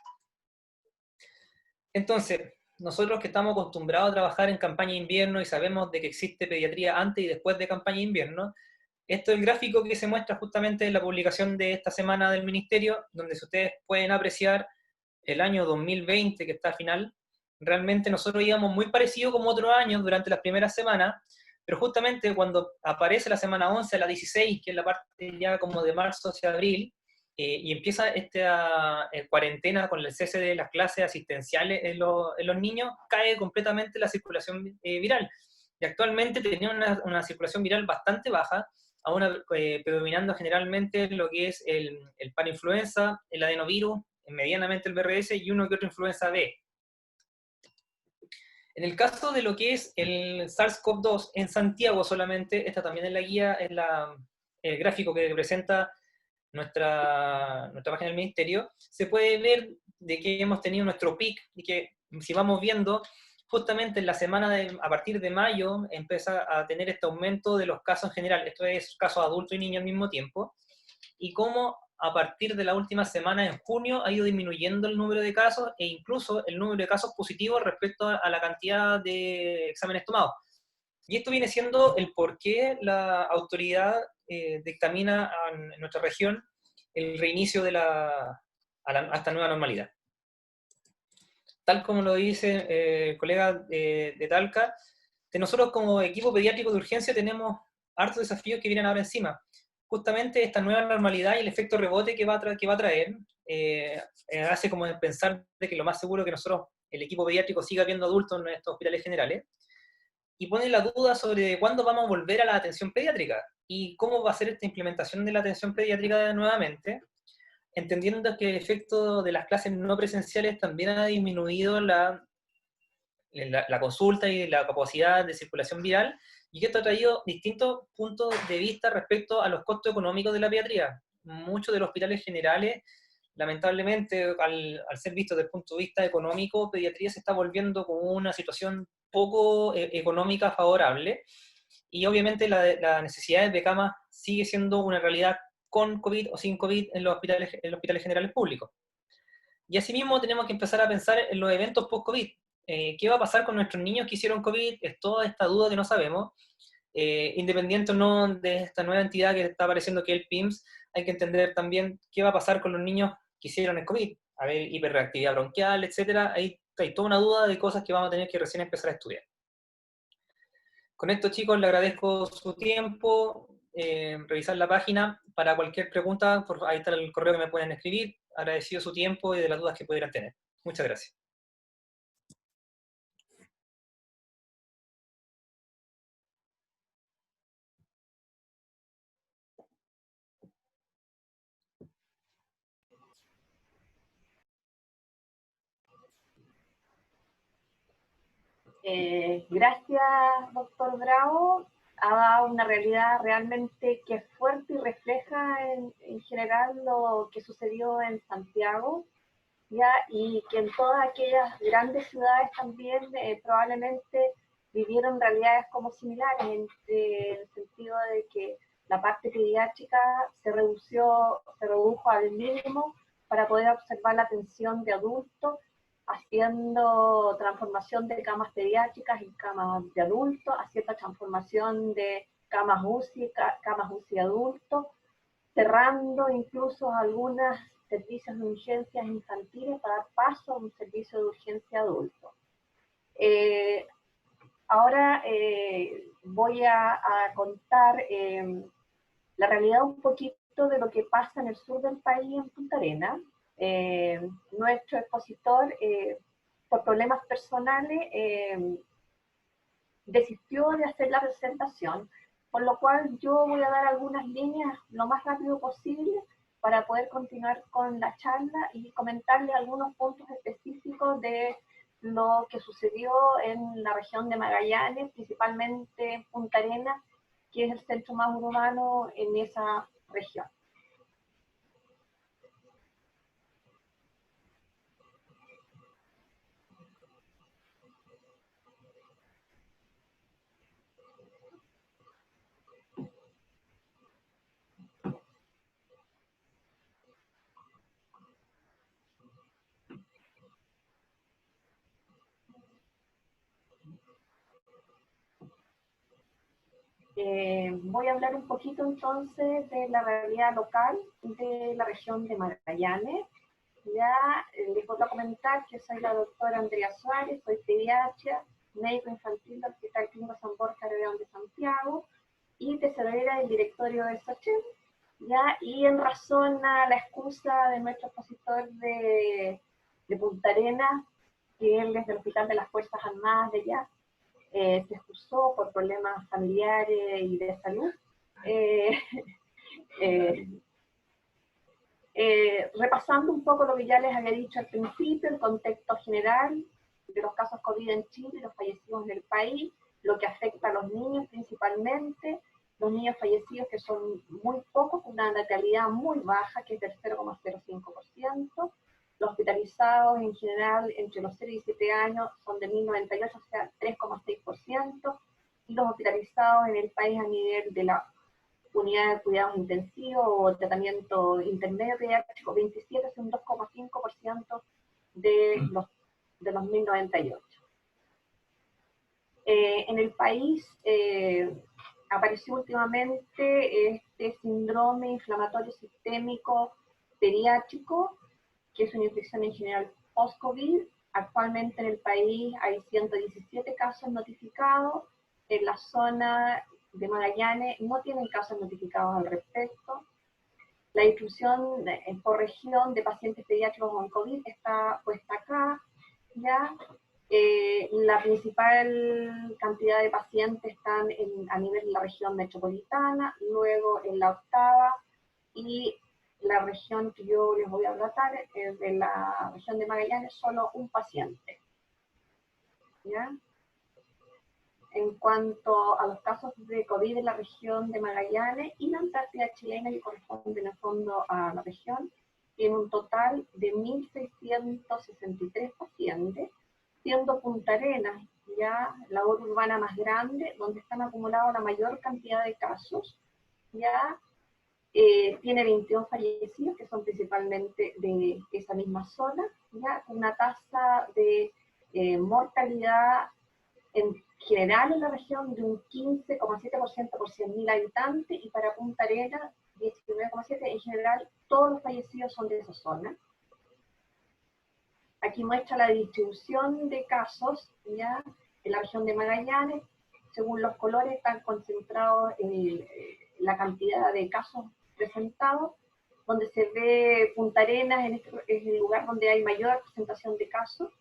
Entonces, nosotros que estamos acostumbrados a trabajar en campaña de invierno y sabemos de que existe pediatría antes y después de campaña de invierno, esto es el gráfico que se muestra justamente en la publicación de esta semana del Ministerio, donde ustedes pueden apreciar el año 2020, que está al final. Realmente nosotros íbamos muy parecido como otros años durante las primeras semanas, pero justamente cuando aparece la semana 11 a la 16, que es la parte ya como de marzo hacia abril, y empieza esta cuarentena con el cese de las clases asistenciales en los niños, cae completamente la circulación viral. Y actualmente tenía una circulación viral bastante baja, aún predominando generalmente lo que es el parainfluenza, el adenovirus, medianamente el BRS y uno que otro influenza B. En el caso de lo que es el SARS-CoV-2 en Santiago solamente, esta también es la guía, es el gráfico que presenta nuestra página del Ministerio, se puede ver de que hemos tenido nuestro pic, y que si vamos viendo, justamente en la semana a partir de mayo empieza a tener este aumento de los casos en general, esto es casos adultos y niños al mismo tiempo, y cómo a partir de la última semana en junio ha ido disminuyendo el número de casos e incluso el número de casos positivos respecto a la cantidad de exámenes tomados. Y esto viene siendo el por qué la autoridad dictamina en nuestra región el reinicio de a esta nueva normalidad. Tal como lo dice el colega de Talca, nosotros como equipo pediátrico de urgencia tenemos hartos desafíos que vienen ahora encima. Justamente esta nueva normalidad y el efecto rebote que va a traer hace como pensar de que lo más seguro es que nosotros, el equipo pediátrico, siga viendo adultos en estos hospitales generales, y pone la duda sobre cuándo vamos a volver a la atención pediátrica y cómo va a ser esta implementación de la atención pediátrica nuevamente, entendiendo que el efecto de las clases no presenciales también ha disminuido la consulta y la capacidad de circulación viral, y que esto ha traído distintos puntos de vista respecto a los costos económicos de la pediatría. Muchos de los hospitales generales, lamentablemente, al ser visto desde el punto de vista económico, pediatría se está volviendo con una situación poco económica favorable, y obviamente la necesidad de camas sigue siendo una realidad con COVID o sin COVID en los hospitales generales públicos. Y asimismo tenemos que empezar a pensar en los eventos post-COVID. ¿Qué va a pasar con nuestros niños que hicieron COVID? Es toda esta duda que no sabemos. Independiente o no de esta nueva entidad que está apareciendo, que es el PIMS, hay que entender también qué va a pasar con los niños que hicieron el COVID. A ver, hiperreactividad bronquial, etcétera. Hay toda una duda de cosas que vamos a tener que recién empezar a estudiar. Con esto, chicos, le agradezco su tiempo, revisar la página. Para cualquier pregunta, ahí está el correo que me pueden escribir. Agradecido su tiempo y de las dudas que pudieran tener. Muchas gracias.
Gracias, doctor Bravo. Ha dado una realidad realmente que es fuerte y refleja en general lo que sucedió en Santiago, ¿ya? Y que en todas aquellas grandes ciudades también probablemente vivieron realidades como similares, en el sentido de que la parte pediátrica se redujo al mínimo para poder observar la atención de adultos, haciendo transformación de camas pediátricas en camas de adultos, haciendo transformación de camas UCI adultos, cerrando incluso algunos servicios de urgencias infantiles para dar paso a un servicio de urgencia adulto. Ahora voy a contar la realidad un poquito de lo que pasa en el sur del país, en Punta Arenas. Nuestro expositor, por problemas personales, desistió de hacer la presentación, por lo cual yo voy a dar algunas líneas lo más rápido posible para poder continuar con la charla y comentarle algunos puntos específicos de lo que sucedió en la región de Magallanes, principalmente en Punta Arenas, que es el centro más urbano en esa región. Voy a hablar un poquito entonces de la realidad local de la región de Magallanes. Ya les voy a comentar que soy la doctora Andrea Suárez, soy pediatra, médico infantil del Hospital Clínico San Borja de Santiago y tesorera del directorio de SOCHEM, ya, y en razón a la excusa de nuestro expositor de Punta Arenas, que él desde el Hospital de las Fuerzas Armadas de allá se excusó por problemas familiares y de salud. Repasando un poco lo que ya les había dicho al principio, el contexto general de los casos COVID en Chile y los fallecidos en el país, lo que afecta a los niños principalmente, los niños fallecidos que son muy pocos, con una natalidad muy baja, que es del 0,05%, los hospitalizados en general entre los 0 y 7 años son de 1.098, o sea, 3,6%, y los hospitalizados en el país a nivel de la unidad de cuidados intensivos o tratamiento intermedio pediátrico 27, es un 2,5% de los 1.098. En el país apareció últimamente este síndrome inflamatorio sistémico pediátrico, que es una infección en general post-COVID. Actualmente en el país hay 117 casos notificados. En la zona de Magallanes no tienen casos notificados al respecto. La distribución por región de pacientes pediátricos con COVID está puesta acá, ¿ya? La principal cantidad de pacientes están a nivel de la región metropolitana, luego en la octava, y la región que yo les voy a tratar es de la región de Magallanes, solo un paciente, ¿ya? En cuanto a los casos de COVID en la región de Magallanes y la Antártida chilena, que corresponde en el fondo a la región, tiene un total de 1.663 pacientes, siendo Punta Arenas ya la urbana más grande, donde están acumulados la mayor cantidad de casos, ya tiene 21 fallecidos, que son principalmente de esa misma zona, ¿ya? Una tasa de mortalidad en general en la región de un 15,7% por 100.000 habitantes, y para Punta Arenas 19,7%. En general, todos los fallecidos son de esa zona. Aquí muestra la distribución de casos, ¿ya? En la región de Magallanes. Según los colores están concentrados la cantidad de casos presentados, donde se ve Punta Arenas es el lugar donde hay mayor presentación de casos.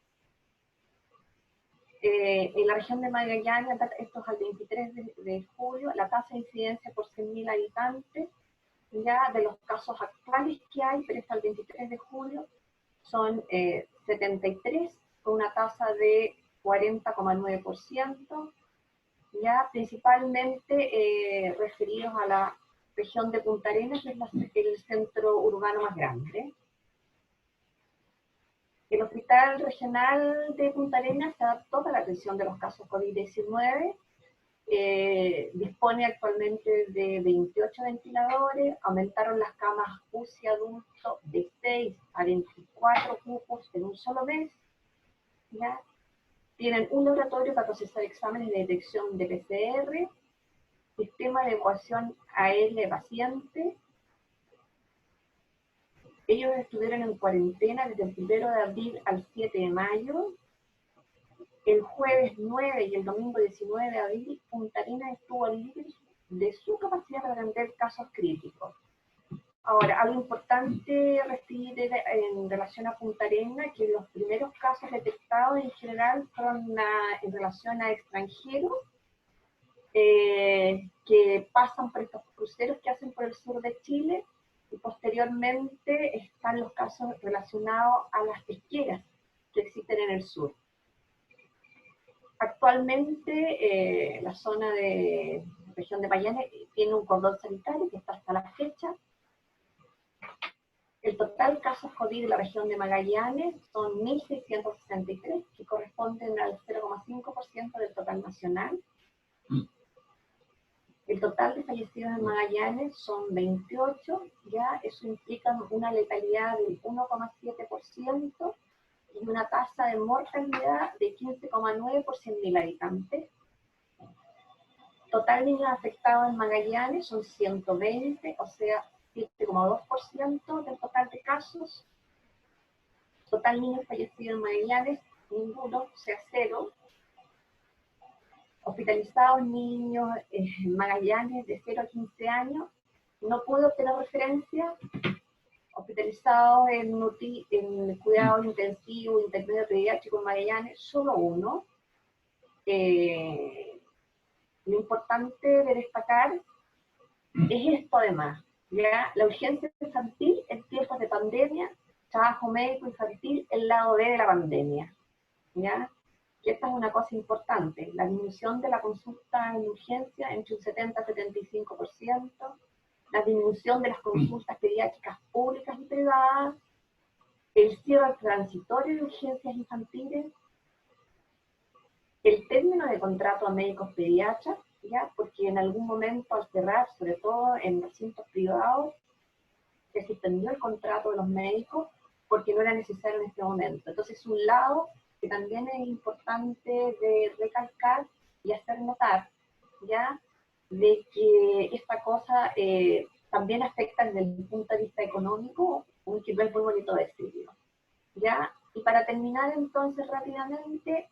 En la región de Magallanes, esto es al 23 de julio, la tasa de incidencia por 100.000 habitantes, ya de los casos actuales que hay, pero hasta el 23 de julio, son 73, con una tasa de 40,9%, ya principalmente referidos a la región de Punta Arenas, que es el centro urbano más grande. El Hospital Regional de Punta Arenas se adaptó para la atención de los casos COVID-19, dispone actualmente de 28 ventiladores, aumentaron las camas UCI adulto de 6 a 24 cupos en un solo mes, ¿ya? Tienen un laboratorio para procesar exámenes de detección de PCR, sistema de evacuación aérea de pacientes. Ellos estuvieron en cuarentena desde el 1 de abril al 7 de mayo. El jueves 9 y el domingo 19 de abril, Punta Arenas estuvo al límite de su capacidad para atender casos críticos. Ahora, algo importante referir en relación a Punta Arenas, que los primeros casos detectados en general fueron en relación a extranjeros que pasan por estos cruceros que hacen por el sur de Chile, y posteriormente están los casos relacionados a las pesqueras que existen en el sur. Actualmente la zona de región de Magallanes tiene un cordón sanitario que está hasta la fecha. El total de casos COVID de la región de Magallanes son 1.663, que corresponden al 0,5% del total nacional. El total de fallecidos en Magallanes son 28, ya eso implica una letalidad del 1,7% y una tasa de mortalidad de 15,9 por 100.000 habitantes. Total de niños afectados en Magallanes son 120, o sea, 7,2% del total de casos. Total niños fallecidos en Magallanes, ninguno, o sea, 0. Hospitalizados niños en Magallanes de 0 a 15 años, no pude obtener referencia. Hospitalizados en cuidado intensivo, intermedio pediátrico en Magallanes, solo 1. Lo importante de destacar es esto además, ¿ya? La urgencia infantil en tiempos de pandemia, trabajo médico infantil, el lado B de la pandemia, ¿ya? Y esta es una cosa importante, la disminución de la consulta en urgencia entre un 70 y 75%, la disminución de las consultas pediátricas públicas y privadas, el cierre transitorio de urgencias infantiles, el término de contrato a médicos pediatras, ¿ya? Porque en algún momento al cerrar, sobre todo en recintos privados, se suspendió el contrato de los médicos porque no era necesario en este momento. Entonces, un lado que también es importante de recalcar y hacer notar, ¿ya? De que esta cosa también afecta desde el punto de vista económico, que no es muy bonito decirlo, ¿ya? Y para terminar entonces rápidamente,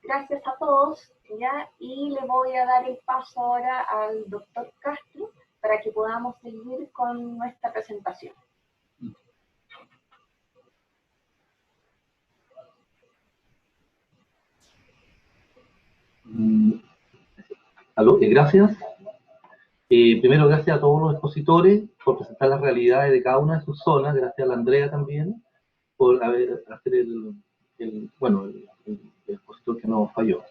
gracias a todos, ¿ya? Y le voy a dar el paso ahora al doctor Castro para que podamos seguir con nuestra presentación.
Aló, gracias. Primero, gracias a todos los expositores por presentar las realidades de cada una de sus zonas. Gracias a la Andrea también por hacer el expositor que nos falló.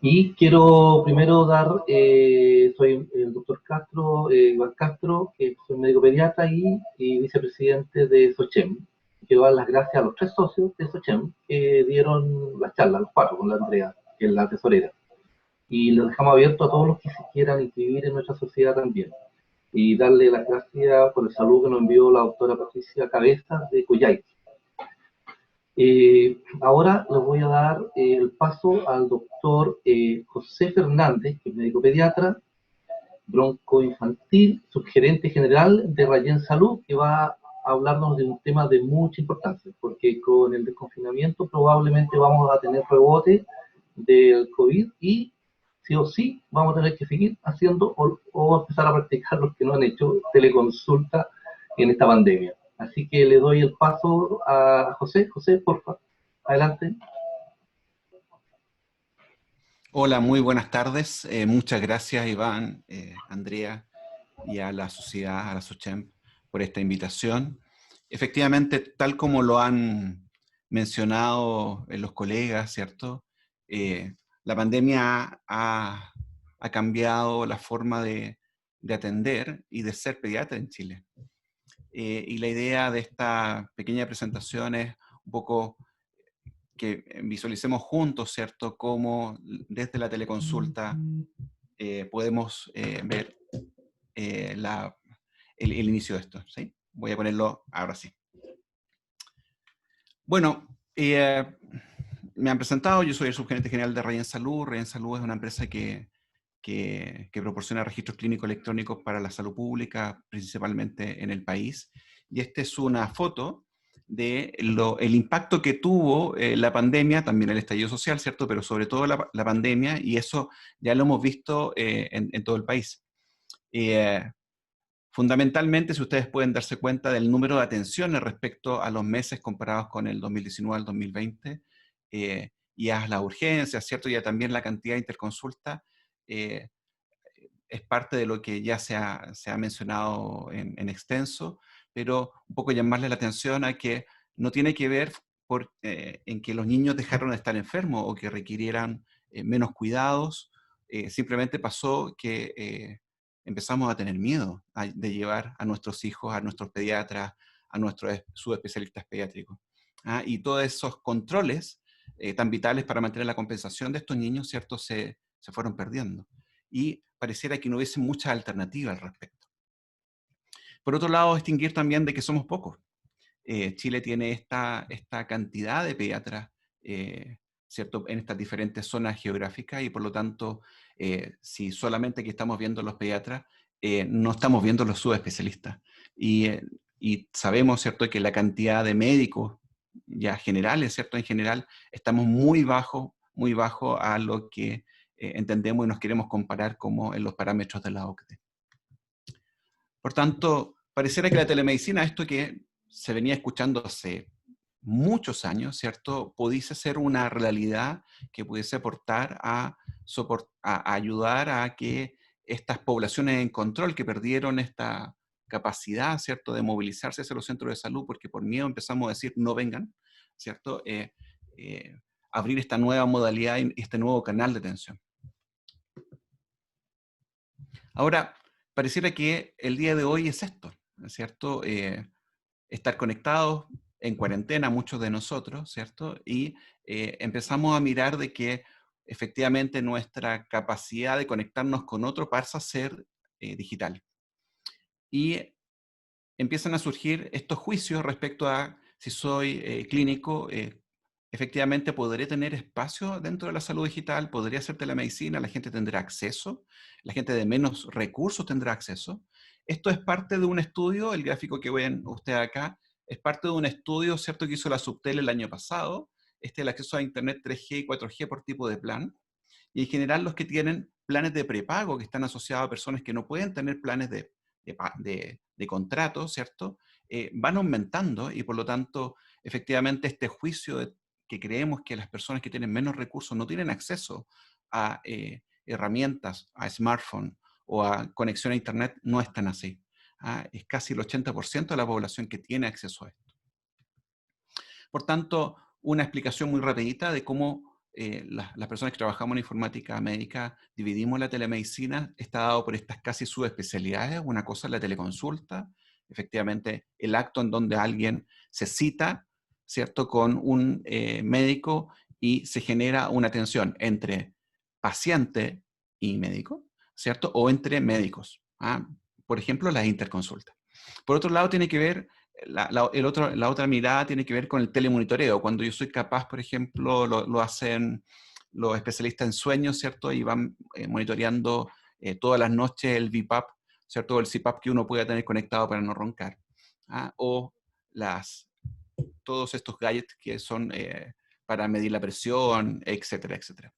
Y quiero primero soy el doctor Castro, Iván Castro, que soy médico pediatra y vicepresidente de SOCHEM. Quiero dar las gracias a los 3 socios de SOCHEM que dieron la charla, los 4, con la Andrea, que es la tesorera. Y lo dejamos abierto a todos los que se quieran inscribir en nuestra sociedad también. y darle las gracias por el saludo que nos envió la doctora Patricia Cabeza de Coyhaique. Ahora les voy a dar el paso al doctor José Fernández, que es médico pediatra, broncoinfantil, subgerente general de Rayen Salud, que va a hablarnos de un tema de mucha importancia, porque con el desconfinamiento probablemente vamos a tener rebote del COVID y sí o sí vamos a tener que seguir haciendo o empezar a practicar los que no han hecho teleconsulta en esta pandemia. Así que le doy el paso a José. José, por favor, adelante.
Hola, muy buenas tardes. Muchas gracias, Iván, Andrea y a la sociedad, a la SOCHEM, por esta invitación. Efectivamente, tal como lo han mencionado los colegas, ¿cierto? La pandemia ha cambiado la forma de atender y de ser pediatra en Chile. Y la idea de esta pequeña presentación es un poco que visualicemos juntos, ¿cierto?, cómo desde la teleconsulta podemos ver el inicio de esto, ¿sí? Voy a ponerlo ahora sí. Bueno, me han presentado, yo soy el subgerente general de Rayen Salud. Rayen Salud es una empresa que proporciona registros clínicos electrónicos para la salud pública, principalmente en el país. Y esta es una foto de el impacto que tuvo la pandemia, también el estallido social, ¿cierto? Pero sobre todo la pandemia, y eso ya lo hemos visto en todo el país. Fundamentalmente, si ustedes pueden darse cuenta del número de atenciones respecto a los meses comparados con el 2019 al 2020, y a las urgencias, ¿cierto? Y a también la cantidad de interconsultas, es parte de lo que ya se ha mencionado en extenso, pero un poco llamarle la atención a que no tiene que ver en que los niños dejaron de estar enfermos o que requirieran menos cuidados. Simplemente pasó que empezamos a tener miedo de llevar a nuestros hijos, a nuestros pediatras, a nuestros subespecialistas pediátricos. Y todos esos controles tan vitales para mantener la compensación de estos niños, ¿cierto?, se fueron perdiendo. Y pareciera que no hubiese mucha alternativa al respecto. Por otro lado, distinguir también de que somos pocos. Chile tiene esta cantidad de pediatras, ¿cierto?, en estas diferentes zonas geográficas, y por lo tanto, si solamente aquí estamos viendo los pediatras, no estamos viendo los subespecialistas. Y sabemos, ¿cierto?, que la cantidad de médicos ya generales, ¿cierto?, en general, estamos muy bajo a lo que entendemos y nos queremos comparar como en los parámetros de la OCDE. Por tanto, pareciera que la telemedicina, esto que se venía escuchando hace muchos años, ¿cierto?, pudiese ser una realidad que pudiese aportar a ayudar a que estas poblaciones en control que perdieron esta capacidad, ¿cierto?, de movilizarse hacia los centros de salud, porque por miedo empezamos a decir no vengan, ¿cierto?, abrir esta nueva modalidad y este nuevo canal de atención. Ahora, pareciera que el día de hoy es esto, ¿cierto? Estar conectados en cuarentena, muchos de nosotros, ¿cierto? Y empezamos a mirar de que efectivamente nuestra capacidad de conectarnos con otro pasa a ser digital. Y empiezan a surgir estos juicios respecto a si soy clínico, efectivamente podré tener espacio dentro de la salud digital, podría hacer telemedicina, la gente tendrá acceso, la gente de menos recursos tendrá acceso. Esto es parte de un estudio, el gráfico que ven ustedes acá, es parte de un estudio, ¿cierto?, que hizo la Subtel el año pasado, el acceso a Internet 3G y 4G por tipo de plan, y en general los que tienen planes de prepago que están asociados a personas que no pueden tener planes de contrato, ¿cierto?, van aumentando, y por lo tanto, efectivamente, este juicio de que creemos que las personas que tienen menos recursos no tienen acceso a herramientas, a smartphone o a conexión a Internet, no es tan así. Es casi el 80% de la población que tiene acceso a esto. Por tanto, una explicación muy rapidita de cómo las personas que trabajamos en informática médica dividimos la telemedicina. Está dado por estas casi subespecialidades. Una cosa es la teleconsulta, efectivamente el acto en donde alguien se cita, ¿cierto?, con un médico y se genera una atención entre paciente y médico, ¿cierto?, o entre médicos. por ejemplo, las interconsultas. Por otro lado, tiene que ver, la otra mirada tiene que ver con el telemonitoreo. Cuando yo soy capaz, por ejemplo, lo hacen los especialistas en sueños, ¿cierto? Y van monitoreando todas las noches el BiPAP, ¿cierto? O el CPAP que uno pueda tener conectado para no roncar. ¿Ah? O todos estos gadgets que son para medir la presión, etcétera, etcétera.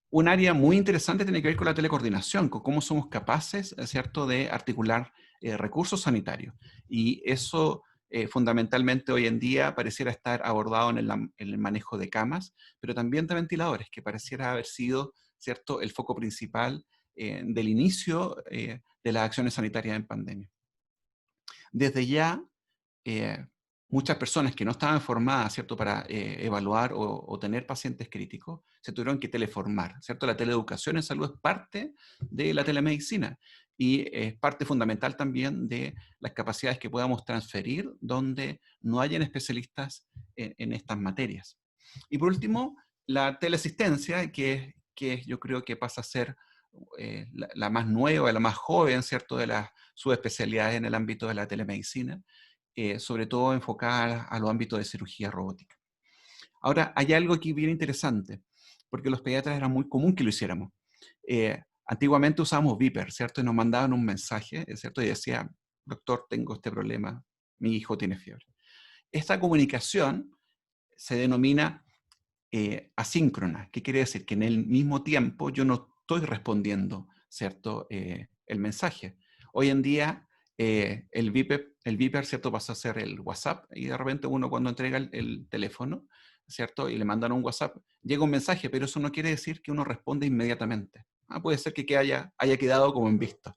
Un área muy interesante tiene que ver con la telecoordinación, con cómo somos capaces, ¿cierto?, de articular recursos sanitarios. Y eso fundamentalmente hoy en día pareciera estar abordado en el manejo de camas, pero también de ventiladores, que pareciera haber sido, ¿cierto?, el foco principal del inicio de las acciones sanitarias en pandemia. Desde ya, muchas personas que no estaban formadas, ¿cierto?, para evaluar o tener pacientes críticos, se tuvieron que teleformar, ¿cierto? La teleeducación en salud es parte de la telemedicina y es parte fundamental también de las capacidades que podamos transferir donde no hayan especialistas en estas materias. Y por último, la teleasistencia, que yo creo que pasa a ser la más nueva, la más joven, ¿cierto?, de las subespecialidades en el ámbito de la telemedicina, sobre todo enfocada a los ámbitos de cirugía robótica. Ahora, hay algo aquí bien interesante, porque los pediatras era muy común que lo hiciéramos. Antiguamente usábamos Viper, ¿cierto? Y nos mandaban un mensaje, ¿cierto? Y decía, doctor, tengo este problema, mi hijo tiene fiebre. Esta comunicación se denomina asíncrona. ¿Qué quiere decir? Que en el mismo tiempo yo no estoy respondiendo, ¿cierto?, el mensaje. Hoy en día el Viper, ¿cierto?, pasa a ser el WhatsApp y de repente uno cuando entrega el teléfono, ¿cierto?, y le mandan un WhatsApp, llega un mensaje, pero eso no quiere decir que uno responde inmediatamente. Puede ser que haya quedado como en visto.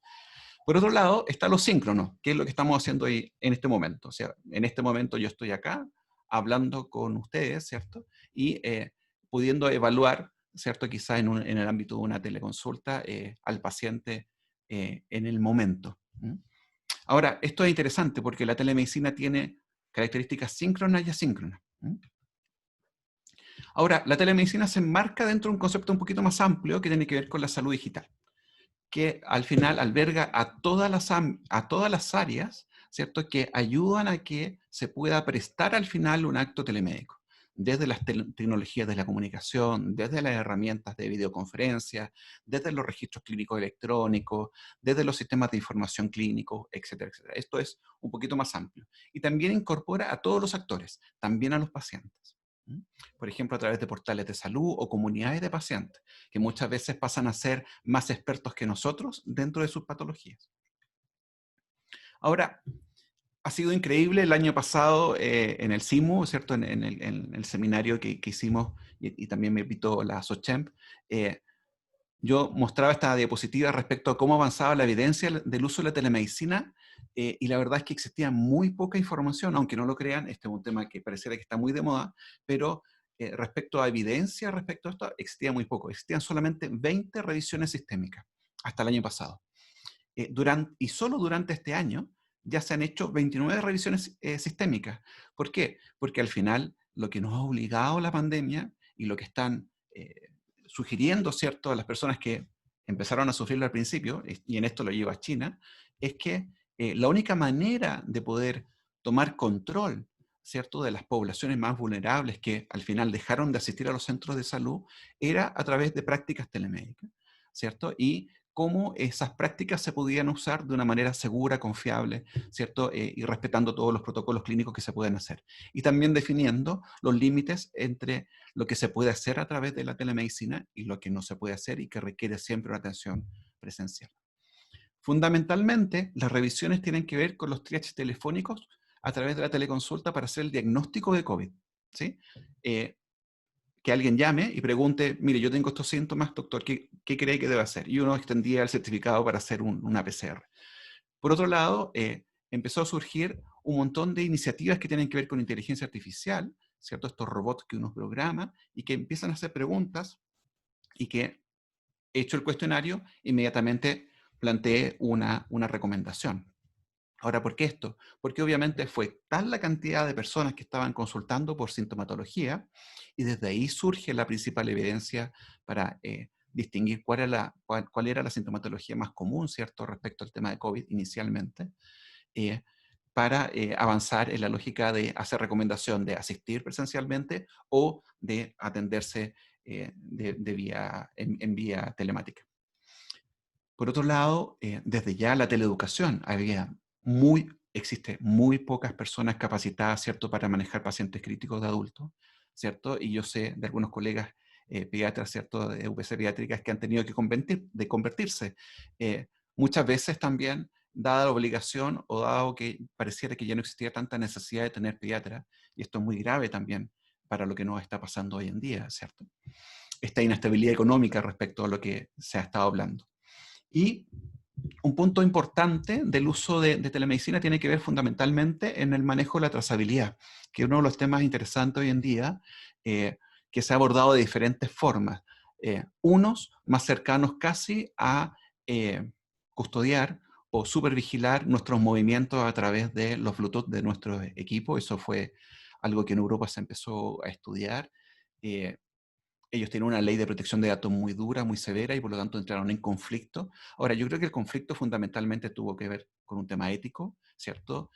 Por otro lado, está lo síncrono, que es lo que estamos haciendo hoy en este momento. O sea, en este momento yo estoy acá hablando con ustedes, ¿cierto? Y pudiendo evaluar, ¿cierto? Quizá en el ámbito de una teleconsulta al paciente en el momento. Ahora, esto es interesante porque la telemedicina tiene características síncronas y asíncronas. Ahora, la telemedicina se enmarca dentro de un concepto un poquito más amplio que tiene que ver con la salud digital, que al final alberga a todas las áreas, ¿cierto?, que ayudan a que se pueda prestar al final un acto telemédico. Desde las tecnologías de la comunicación, desde las herramientas de videoconferencia, desde los registros clínicos electrónicos, desde los sistemas de información clínicos, etcétera, etcétera. Esto es un poquito más amplio. Y también incorpora a todos los actores, también a los pacientes. Por ejemplo, a través de portales de salud o comunidades de pacientes, que muchas veces pasan a ser más expertos que nosotros dentro de sus patologías. Ahora, ha sido increíble el año pasado en el CIMU, ¿cierto? En el seminario que hicimos, y también me invitó la SOCHEMP, yo mostraba esta diapositiva respecto a cómo avanzaba la evidencia del uso de la telemedicina, y la verdad es que existía muy poca información, aunque no lo crean, este es un tema que pareciera que está muy de moda, pero respecto a evidencia, respecto a esto, existía muy poco. Existían solamente 20 revisiones sistémicas hasta el año pasado. Y solo durante este año ya se han hecho 29 revisiones sistémicas. ¿Por qué? Porque al final lo que nos ha obligado la pandemia y lo que están sugiriendo, ¿cierto?, a las personas que empezaron a sufrirlo al principio, y en esto lo lleva a China, es que la única manera de poder tomar control, ¿cierto?, de las poblaciones más vulnerables que al final dejaron de asistir a los centros de salud, era a través de prácticas telemédicas, ¿cierto? Y cómo esas prácticas se podían usar de una manera segura, confiable, ¿cierto? Y respetando todos los protocolos clínicos que se pueden hacer. Y también definiendo los límites entre lo que se puede hacer a través de la telemedicina y lo que no se puede hacer y que requiere siempre una atención presencial. Fundamentalmente, las revisiones tienen que ver con los triages telefónicos a través de la teleconsulta para hacer el diagnóstico de COVID, ¿sí? Que alguien llame y pregunte, mire, yo tengo estos síntomas, doctor, ¿qué cree que debe hacer? Y uno extendía el certificado para hacer una PCR. Por otro lado, empezó a surgir un montón de iniciativas que tienen que ver con inteligencia artificial, ¿cierto? Estos robots que uno programa y que empiezan a hacer preguntas y que, hecho el cuestionario, inmediatamente planteé una recomendación. Ahora, ¿por qué esto? Porque obviamente fue tal la cantidad de personas que estaban consultando por sintomatología y desde ahí surge la principal evidencia para distinguir cuál era la sintomatología más común, ¿cierto?, respecto al tema de COVID inicialmente, para avanzar en la lógica de hacer recomendación de asistir presencialmente o de atenderse en vía telemática. Por otro lado, desde ya la teleeducación, existe muy pocas personas capacitadas, ¿cierto?, para manejar pacientes críticos de adultos, ¿cierto? Y yo sé de algunos colegas pediatras, ¿cierto?, de UPC pediátricas que han tenido que convertirse. Muchas veces también, dada la obligación o dado que pareciera que ya no existía tanta necesidad de tener pediatras, y esto es muy grave también para lo que nos está pasando hoy en día, ¿cierto? Esta inestabilidad económica respecto a lo que se ha estado hablando. Y un punto importante del uso de telemedicina tiene que ver fundamentalmente en el manejo de la trazabilidad, que es uno de los temas interesantes hoy en día, que se ha abordado de diferentes formas. Unos más cercanos casi a custodiar o supervigilar nuestros movimientos a través de los Bluetooth de nuestro equipo. Eso fue algo que en Europa se empezó a estudiar. Ellos tienen una ley de protección de datos muy dura, muy severa, y por lo tanto entraron en conflicto. Ahora, yo creo que el conflicto fundamentalmente tuvo que ver con un tema ético, ¿cierto?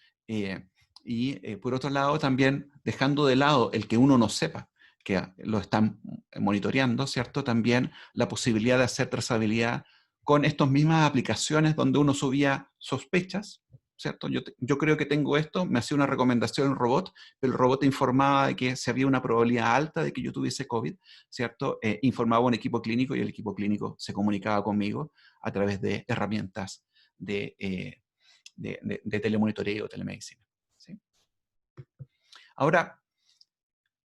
Por otro lado, también dejando de lado el que uno no sepa que lo están monitoreando, ¿cierto? También la posibilidad de hacer trazabilidad con estas mismas aplicaciones donde uno subía sospechas, ¿cierto? Yo creo que tengo esto, me hacía una recomendación el robot, pero el robot informaba de que si había una probabilidad alta de que yo tuviese COVID, ¿cierto? Informaba a un equipo clínico y el equipo clínico se comunicaba conmigo a través de herramientas de telemonitoreo, telemedicina, ¿sí? Ahora,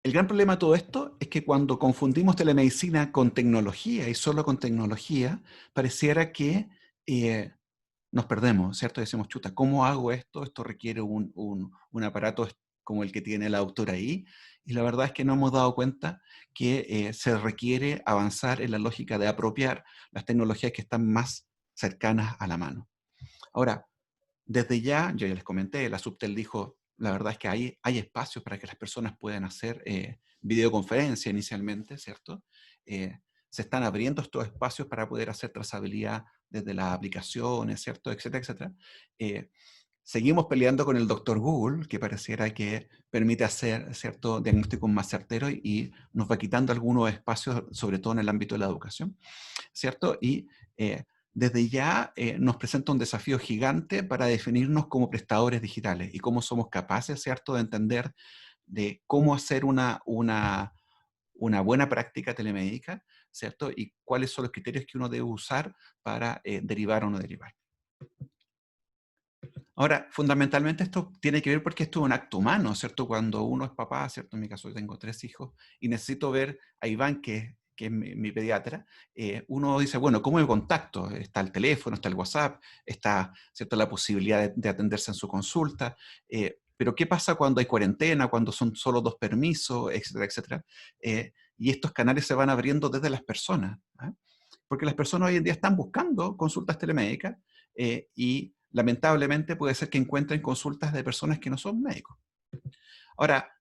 el gran problema de todo esto es que cuando confundimos telemedicina con tecnología y solo con tecnología, pareciera que nos perdemos, ¿cierto? Decimos, chuta, ¿cómo hago esto? Esto requiere un aparato como el que tiene la doctora ahí. Y la verdad es que no hemos dado cuenta que se requiere avanzar en la lógica de apropiar las tecnologías que están más cercanas a la mano. Ahora, desde ya, yo ya les comenté, la Subtel dijo, la verdad es que hay espacios para que las personas puedan hacer videoconferencia inicialmente, ¿cierto? Se están abriendo estos espacios para poder hacer trazabilidad desde las aplicaciones, ¿cierto? Etcétera, etcétera. Seguimos peleando con el doctor Google, que pareciera que permite hacer, ¿cierto?, diagnósticos más certeros y nos va quitando algunos espacios, sobre todo en el ámbito de la educación, ¿cierto? Y desde ya nos presenta un desafío gigante para definirnos como prestadores digitales y cómo somos capaces, ¿cierto?, de entender de cómo hacer una buena práctica telemédica, ¿cierto? Y cuáles son los criterios que uno debe usar para derivar o no derivar. Ahora, fundamentalmente esto tiene que ver porque esto es un acto humano, ¿cierto? Cuando uno es papá, ¿cierto? En mi caso yo tengo 3 hijos y necesito ver a Iván, que es mi pediatra, uno dice, bueno, ¿cómo me contacto? Está el teléfono, está el WhatsApp, está, ¿cierto?, la posibilidad de atenderse en su consulta, pero ¿qué pasa cuando hay cuarentena, cuando son solo 2 permisos, etcétera, etcétera? Y estos canales se van abriendo desde las personas, ¿eh? Porque las personas hoy en día están buscando consultas telemédicas y lamentablemente puede ser que encuentren consultas de personas que no son médicos. Ahora,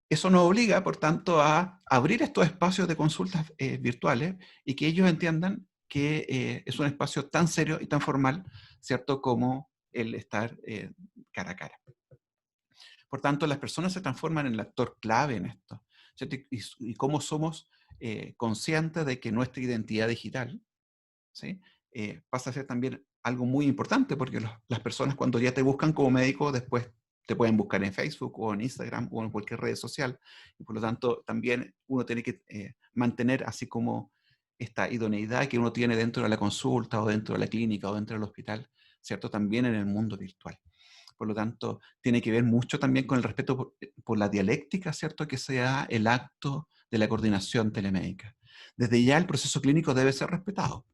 eso nos obliga, por tanto, a abrir estos espacios de consultas virtuales y que ellos entiendan que es un espacio tan serio y tan formal, ¿cierto?, como el estar cara a cara. Por tanto, las personas se transforman en el actor clave en esto, ¿cierto? Y cómo somos conscientes de que nuestra identidad digital, ¿sí?, pasa a ser también algo muy importante, porque las personas cuando ya te buscan como médico, después te pueden buscar en Facebook o en Instagram o en cualquier red social, y por lo tanto también uno tiene que mantener así como esta idoneidad que uno tiene dentro de la consulta o dentro de la clínica o dentro del hospital, ¿cierto?, también en el mundo virtual. Por lo tanto, tiene que ver mucho también con el respeto por la dialéctica, ¿cierto?, que sea el acto de la coordinación telemédica. Desde ya el proceso clínico debe ser respetado.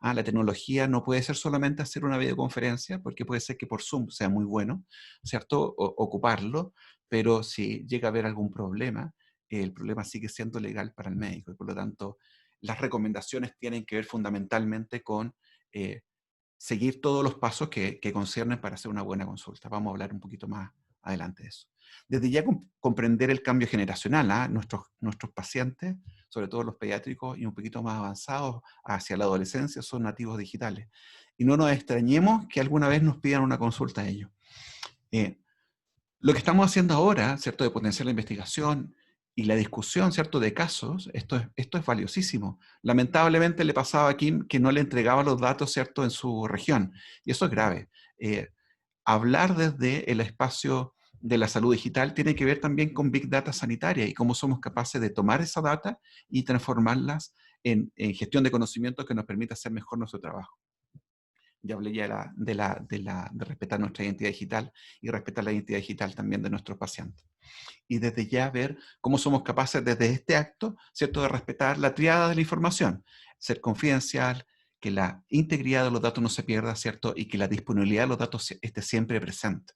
La tecnología no puede ser solamente hacer una videoconferencia, porque puede ser que por Zoom sea muy bueno, ¿cierto?, ocuparlo, pero si llega a haber algún problema, el problema sigue siendo legal para el médico, y por lo tanto las recomendaciones tienen que ver fundamentalmente con seguir todos los pasos que conciernen para hacer una buena consulta. Vamos a hablar un poquito más adelante de eso. Desde ya comprender el cambio generacional, nuestros pacientes sobre todo los pediátricos y un poquito más avanzados hacia la adolescencia, son nativos digitales. Y no nos extrañemos que alguna vez nos pidan una consulta a ellos. Lo que estamos haciendo ahora, ¿cierto?, de potenciar la investigación y la discusión, ¿cierto?, de casos, esto es valiosísimo. Lamentablemente le pasaba a Kim que no le entregaba los datos, ¿cierto?, en su región. Y eso es grave. Hablar desde el espacio de la salud digital tiene que ver también con Big Data sanitaria y cómo somos capaces de tomar esa data y transformarlas en gestión de conocimiento que nos permita hacer mejor nuestro trabajo. Ya hablé ya de respetar nuestra identidad digital y respetar la identidad digital también de nuestros pacientes. Y desde ya ver cómo somos capaces desde este acto, ¿cierto?, de respetar la tríada de la información, ser confidencial, que la integridad de los datos no se pierda, ¿cierto?, y que la disponibilidad de los datos esté siempre presente.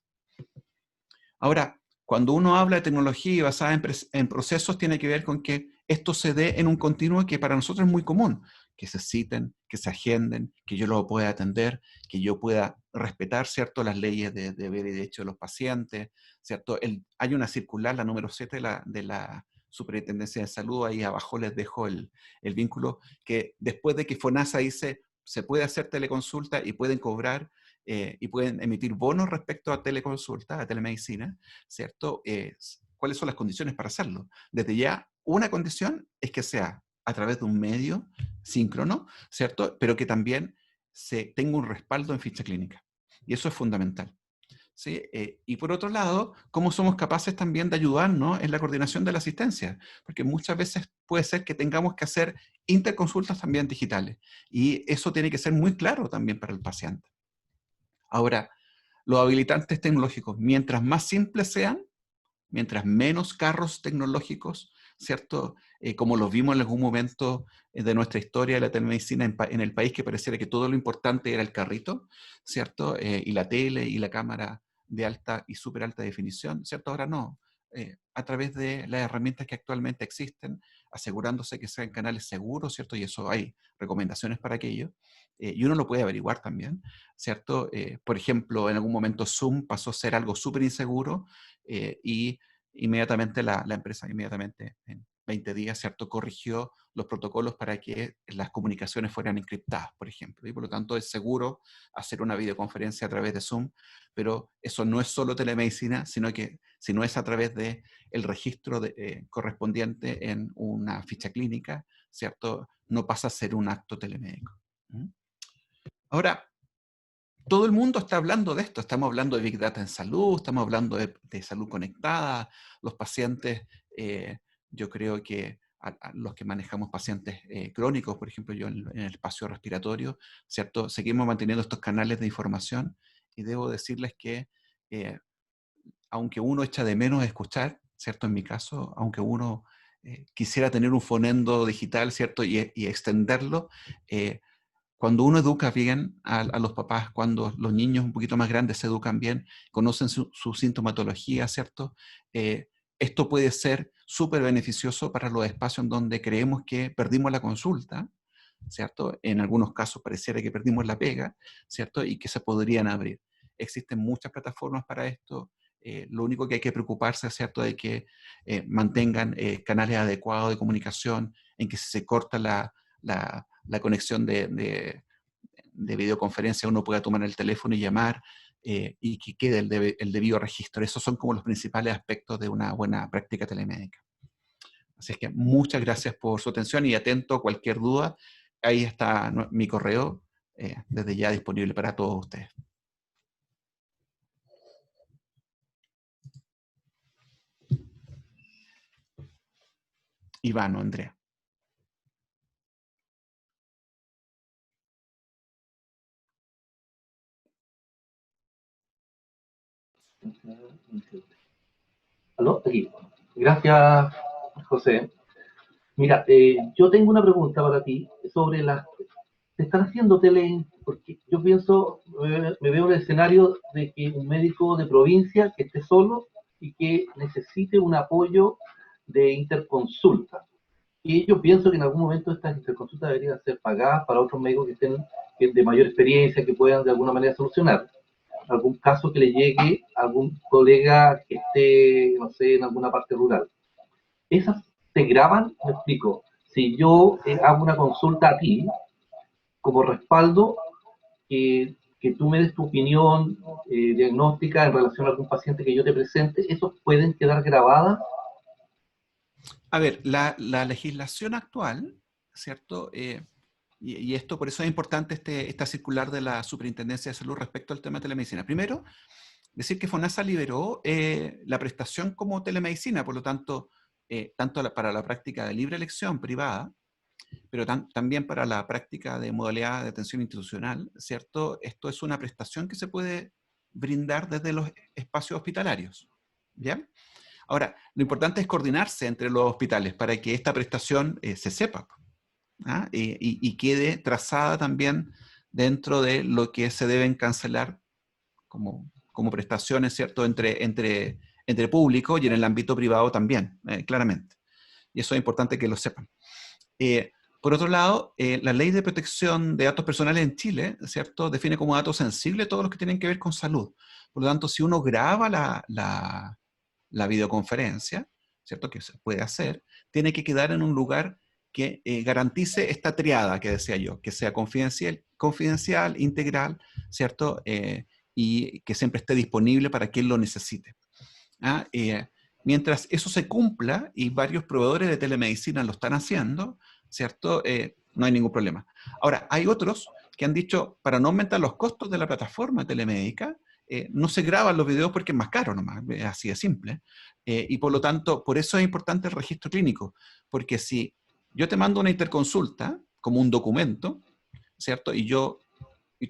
Ahora, cuando uno habla de tecnología basada en procesos, tiene que ver con que esto se dé en un continuo que para nosotros es muy común, que se citen, que se agenden, que yo lo pueda atender, que yo pueda respetar, ¿cierto?, las leyes de deber y derecho de los pacientes, ¿cierto? Hay una circular, la número 7 de la Superintendencia de Salud, ahí abajo les dejo el vínculo, que después de que FONASA dice, se puede hacer teleconsulta y pueden cobrar, y pueden emitir bonos respecto a teleconsulta, a telemedicina, ¿cierto? ¿Cuáles son las condiciones para hacerlo? Desde ya, una condición es que sea a través de un medio síncrono, ¿cierto? Pero que también se tenga un respaldo en ficha clínica. Y eso es fundamental. ¿Sí? Y por otro lado, cómo somos capaces también de ayudarnos en la coordinación de la asistencia, porque muchas veces puede ser que tengamos que hacer interconsultas también digitales, y eso tiene que ser muy claro también para el paciente. Ahora, los habilitantes tecnológicos, mientras más simples sean, mientras menos carros tecnológicos, ¿cierto? Como los vimos en algún momento de nuestra historia de la telemedicina en el país, que pareciera que todo lo importante era el carrito, ¿cierto? Y la tele y la cámara de alta y súper alta definición, ¿cierto? Ahora no. A través de las herramientas que actualmente existen, asegurándose que sean canales seguros, ¿cierto? Y eso hay recomendaciones para aquello. Y uno lo puede averiguar también, ¿cierto? Por ejemplo, en algún momento Zoom pasó a ser algo súper inseguro, y inmediatamente la empresa, inmediatamente en 20 días, ¿cierto?, corrigió los protocolos para que las comunicaciones fueran encriptadas, por ejemplo. Y por lo tanto es seguro hacer una videoconferencia a través de Zoom, pero eso no es solo telemedicina, sino es a través del registro correspondiente en una ficha clínica, ¿cierto? No pasa a ser un acto telemédico. Ahora, todo el mundo está hablando de esto, estamos hablando de Big Data en salud, estamos hablando de salud conectada, los pacientes, yo creo que a los que manejamos pacientes crónicos, por ejemplo yo en el espacio respiratorio, ¿cierto? Seguimos manteniendo estos canales de información y debo decirles que aunque uno echa de menos escuchar, ¿cierto? En mi caso, aunque uno quisiera tener un fonendo digital, ¿cierto? Y extenderlo, cuando uno educa bien a los papás, cuando los niños un poquito más grandes se educan bien, conocen su sintomatología, ¿cierto? Esto puede ser súper beneficioso para los espacios en donde creemos que perdimos la consulta, ¿cierto? En algunos casos pareciera que perdimos la pega, ¿cierto? Y que se podrían abrir. Existen muchas plataformas para esto. Lo único que hay que preocuparse, ¿cierto?, de que mantengan canales adecuados de comunicación, en que si se corta la conexión de videoconferencia, uno pueda tomar el teléfono y llamar, y que quede el debido registro. Esos son como los principales aspectos de una buena práctica telemédica. Así es que muchas gracias por su atención y atento a cualquier duda. Ahí está mi correo, desde ya disponible para todos ustedes. Iván o Andrea.
¿Aló? Aquí. Gracias, José. Mira, yo tengo una pregunta para ti sobre ¿te están haciendo tele? Porque yo pienso, me veo el escenario de que un médico de provincia que esté solo y que necesite un apoyo de interconsulta. Y yo pienso que en algún momento estas interconsultas deberían ser pagadas para otros médicos que estén de mayor experiencia, que puedan de alguna manera solucionar algún caso que le llegue a algún colega que esté, no sé, en alguna parte rural. Esas se graban, me explico, si yo hago una consulta a ti, como respaldo, que tú me des tu opinión diagnóstica en relación a algún paciente que yo te presente, ¿esos pueden quedar grabadas?
A ver, la legislación actual, ¿cierto? Y esto, por eso es importante esta circular de la Superintendencia de Salud respecto al tema de telemedicina. Primero, decir que FONASA liberó la prestación como telemedicina, por lo tanto, tanto para la práctica de libre elección privada, pero también para la práctica de modalidad de atención institucional, ¿cierto? Esto es una prestación que se puede brindar desde los espacios hospitalarios, ¿ya? Ahora, lo importante es coordinarse entre los hospitales para que esta prestación se sepa, ¿ah? Y quede trazada también dentro de lo que se deben cancelar como prestaciones, ¿cierto? Entre público y en el ámbito privado también, claramente. Y eso es importante que lo sepan. Por otro lado, la Ley de Protección de Datos Personales en Chile, ¿cierto?, define como datos sensibles todos los que tienen que ver con salud. Por lo tanto, si uno graba la videoconferencia, ¿cierto?, que se puede hacer, tiene que quedar en un lugar que garantice esta triada que decía yo, que sea confidencial, integral, ¿cierto?, y que siempre esté disponible para quien lo necesite. ¿Ah? Mientras eso se cumpla, y varios proveedores de telemedicina lo están haciendo, ¿cierto? No hay ningún problema. Ahora, hay otros que han dicho, para no aumentar los costos de la plataforma telemédica, no se graban los videos porque es más caro nomás, es así de simple. Y por lo tanto, por eso es importante el registro clínico, porque si yo te mando una interconsulta como un documento, ¿cierto? Y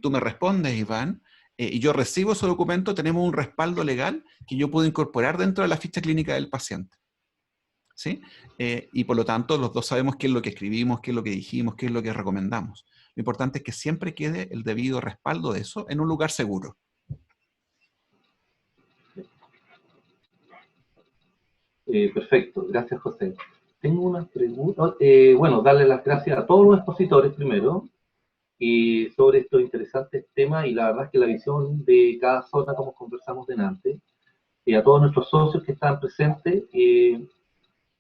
tú me respondes, Iván, y yo recibo ese documento, tenemos un respaldo legal que yo puedo incorporar dentro de la ficha clínica del paciente. ¿Sí? Y por lo tanto, los dos sabemos qué es lo que escribimos, qué es lo que dijimos, qué es lo que recomendamos. Lo importante es que siempre quede el debido respaldo de eso en un lugar seguro.
Perfecto, gracias, José. Tengo una pregunta. Bueno, darle las gracias a todos los expositores primero sobre estos interesantes temas, y la verdad es que la visión de cada zona, como conversamos delante, y a todos nuestros socios que están presentes,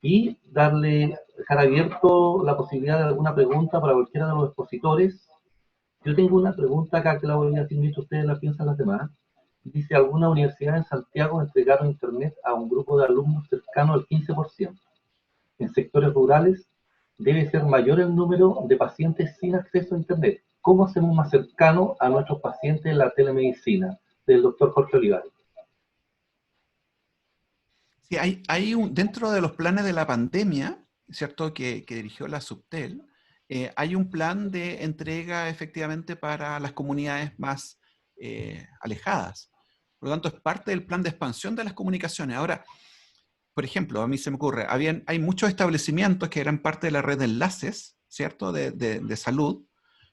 y dejar abierto la posibilidad de alguna pregunta para cualquiera de los expositores. Yo tengo una pregunta acá que la voy a decir mientras ustedes la piensan las demás. Dice, alguna universidad en Santiago entregaron internet a un grupo de alumnos cercano al 15%. En sectores rurales debe ser mayor el número de pacientes sin acceso a internet. ¿Cómo hacemos más cercano a nuestros pacientes la telemedicina? Del doctor Jorge Olivares.
Sí, dentro de los planes de la pandemia, ¿cierto?, que dirigió la Subtel, hay un plan de entrega efectivamente para las comunidades más alejadas. Por lo tanto, es parte del plan de expansión de las comunicaciones. Ahora, por ejemplo, a mí se me ocurre, hay muchos establecimientos que eran parte de la red de enlaces, ¿cierto?, de salud,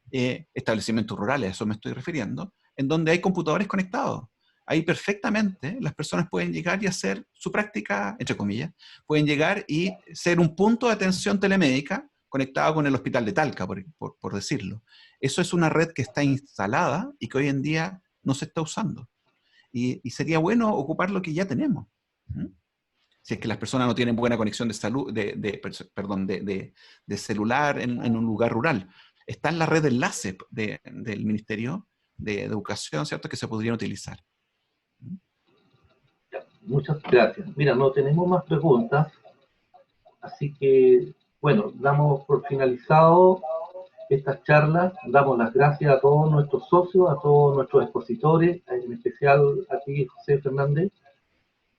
establecimientos rurales, a eso me estoy refiriendo, en donde hay computadores conectados. Ahí perfectamente las personas pueden llegar y hacer su práctica, entre comillas, pueden llegar y ser un punto de atención telemédica conectado con el hospital de Talca, por decirlo. Eso es una red que está instalada y que hoy en día no se está usando. Y sería bueno ocupar lo que ya tenemos. Si es que las personas no tienen buena conexión de salud, de celular en un lugar rural. Está en la red de enlace del Ministerio de Educación, ¿cierto?, que se podrían utilizar.
Muchas gracias. Mira, no tenemos más preguntas, así que, bueno, damos por finalizado estas charlas. Damos las gracias a todos nuestros socios, a todos nuestros expositores, en especial a ti, José Fernández,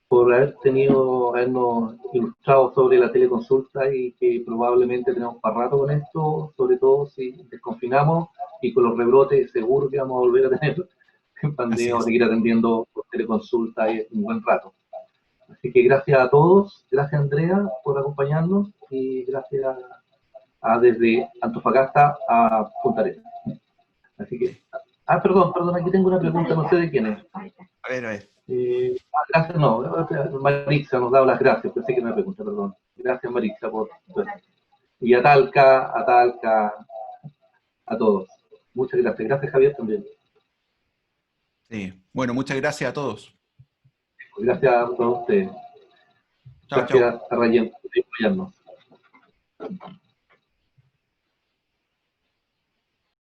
por habernos ilustrado sobre la teleconsulta, y que probablemente tenemos para rato con esto, sobre todo si desconfinamos, y con los rebrotes seguro que vamos a volver a tener pandemia, vamos a seguir atendiendo por teleconsulta un buen rato. Así que gracias a todos, gracias Andrea por acompañarnos, y gracias desde Antofagasta a Punta Arenas. Así que, perdón, aquí tengo una pregunta, no sé de quién es.
A ver.
Gracias, no, Maritza nos da las gracias, pensé que era una pregunta, perdón. Gracias, Maritza, y a Talca, a todos. Muchas gracias. Gracias, Javier, también.
Sí, bueno, muchas gracias a todos.
Gracias a todos ustedes.
Chao,
gracias a Rayen por apoyarnos.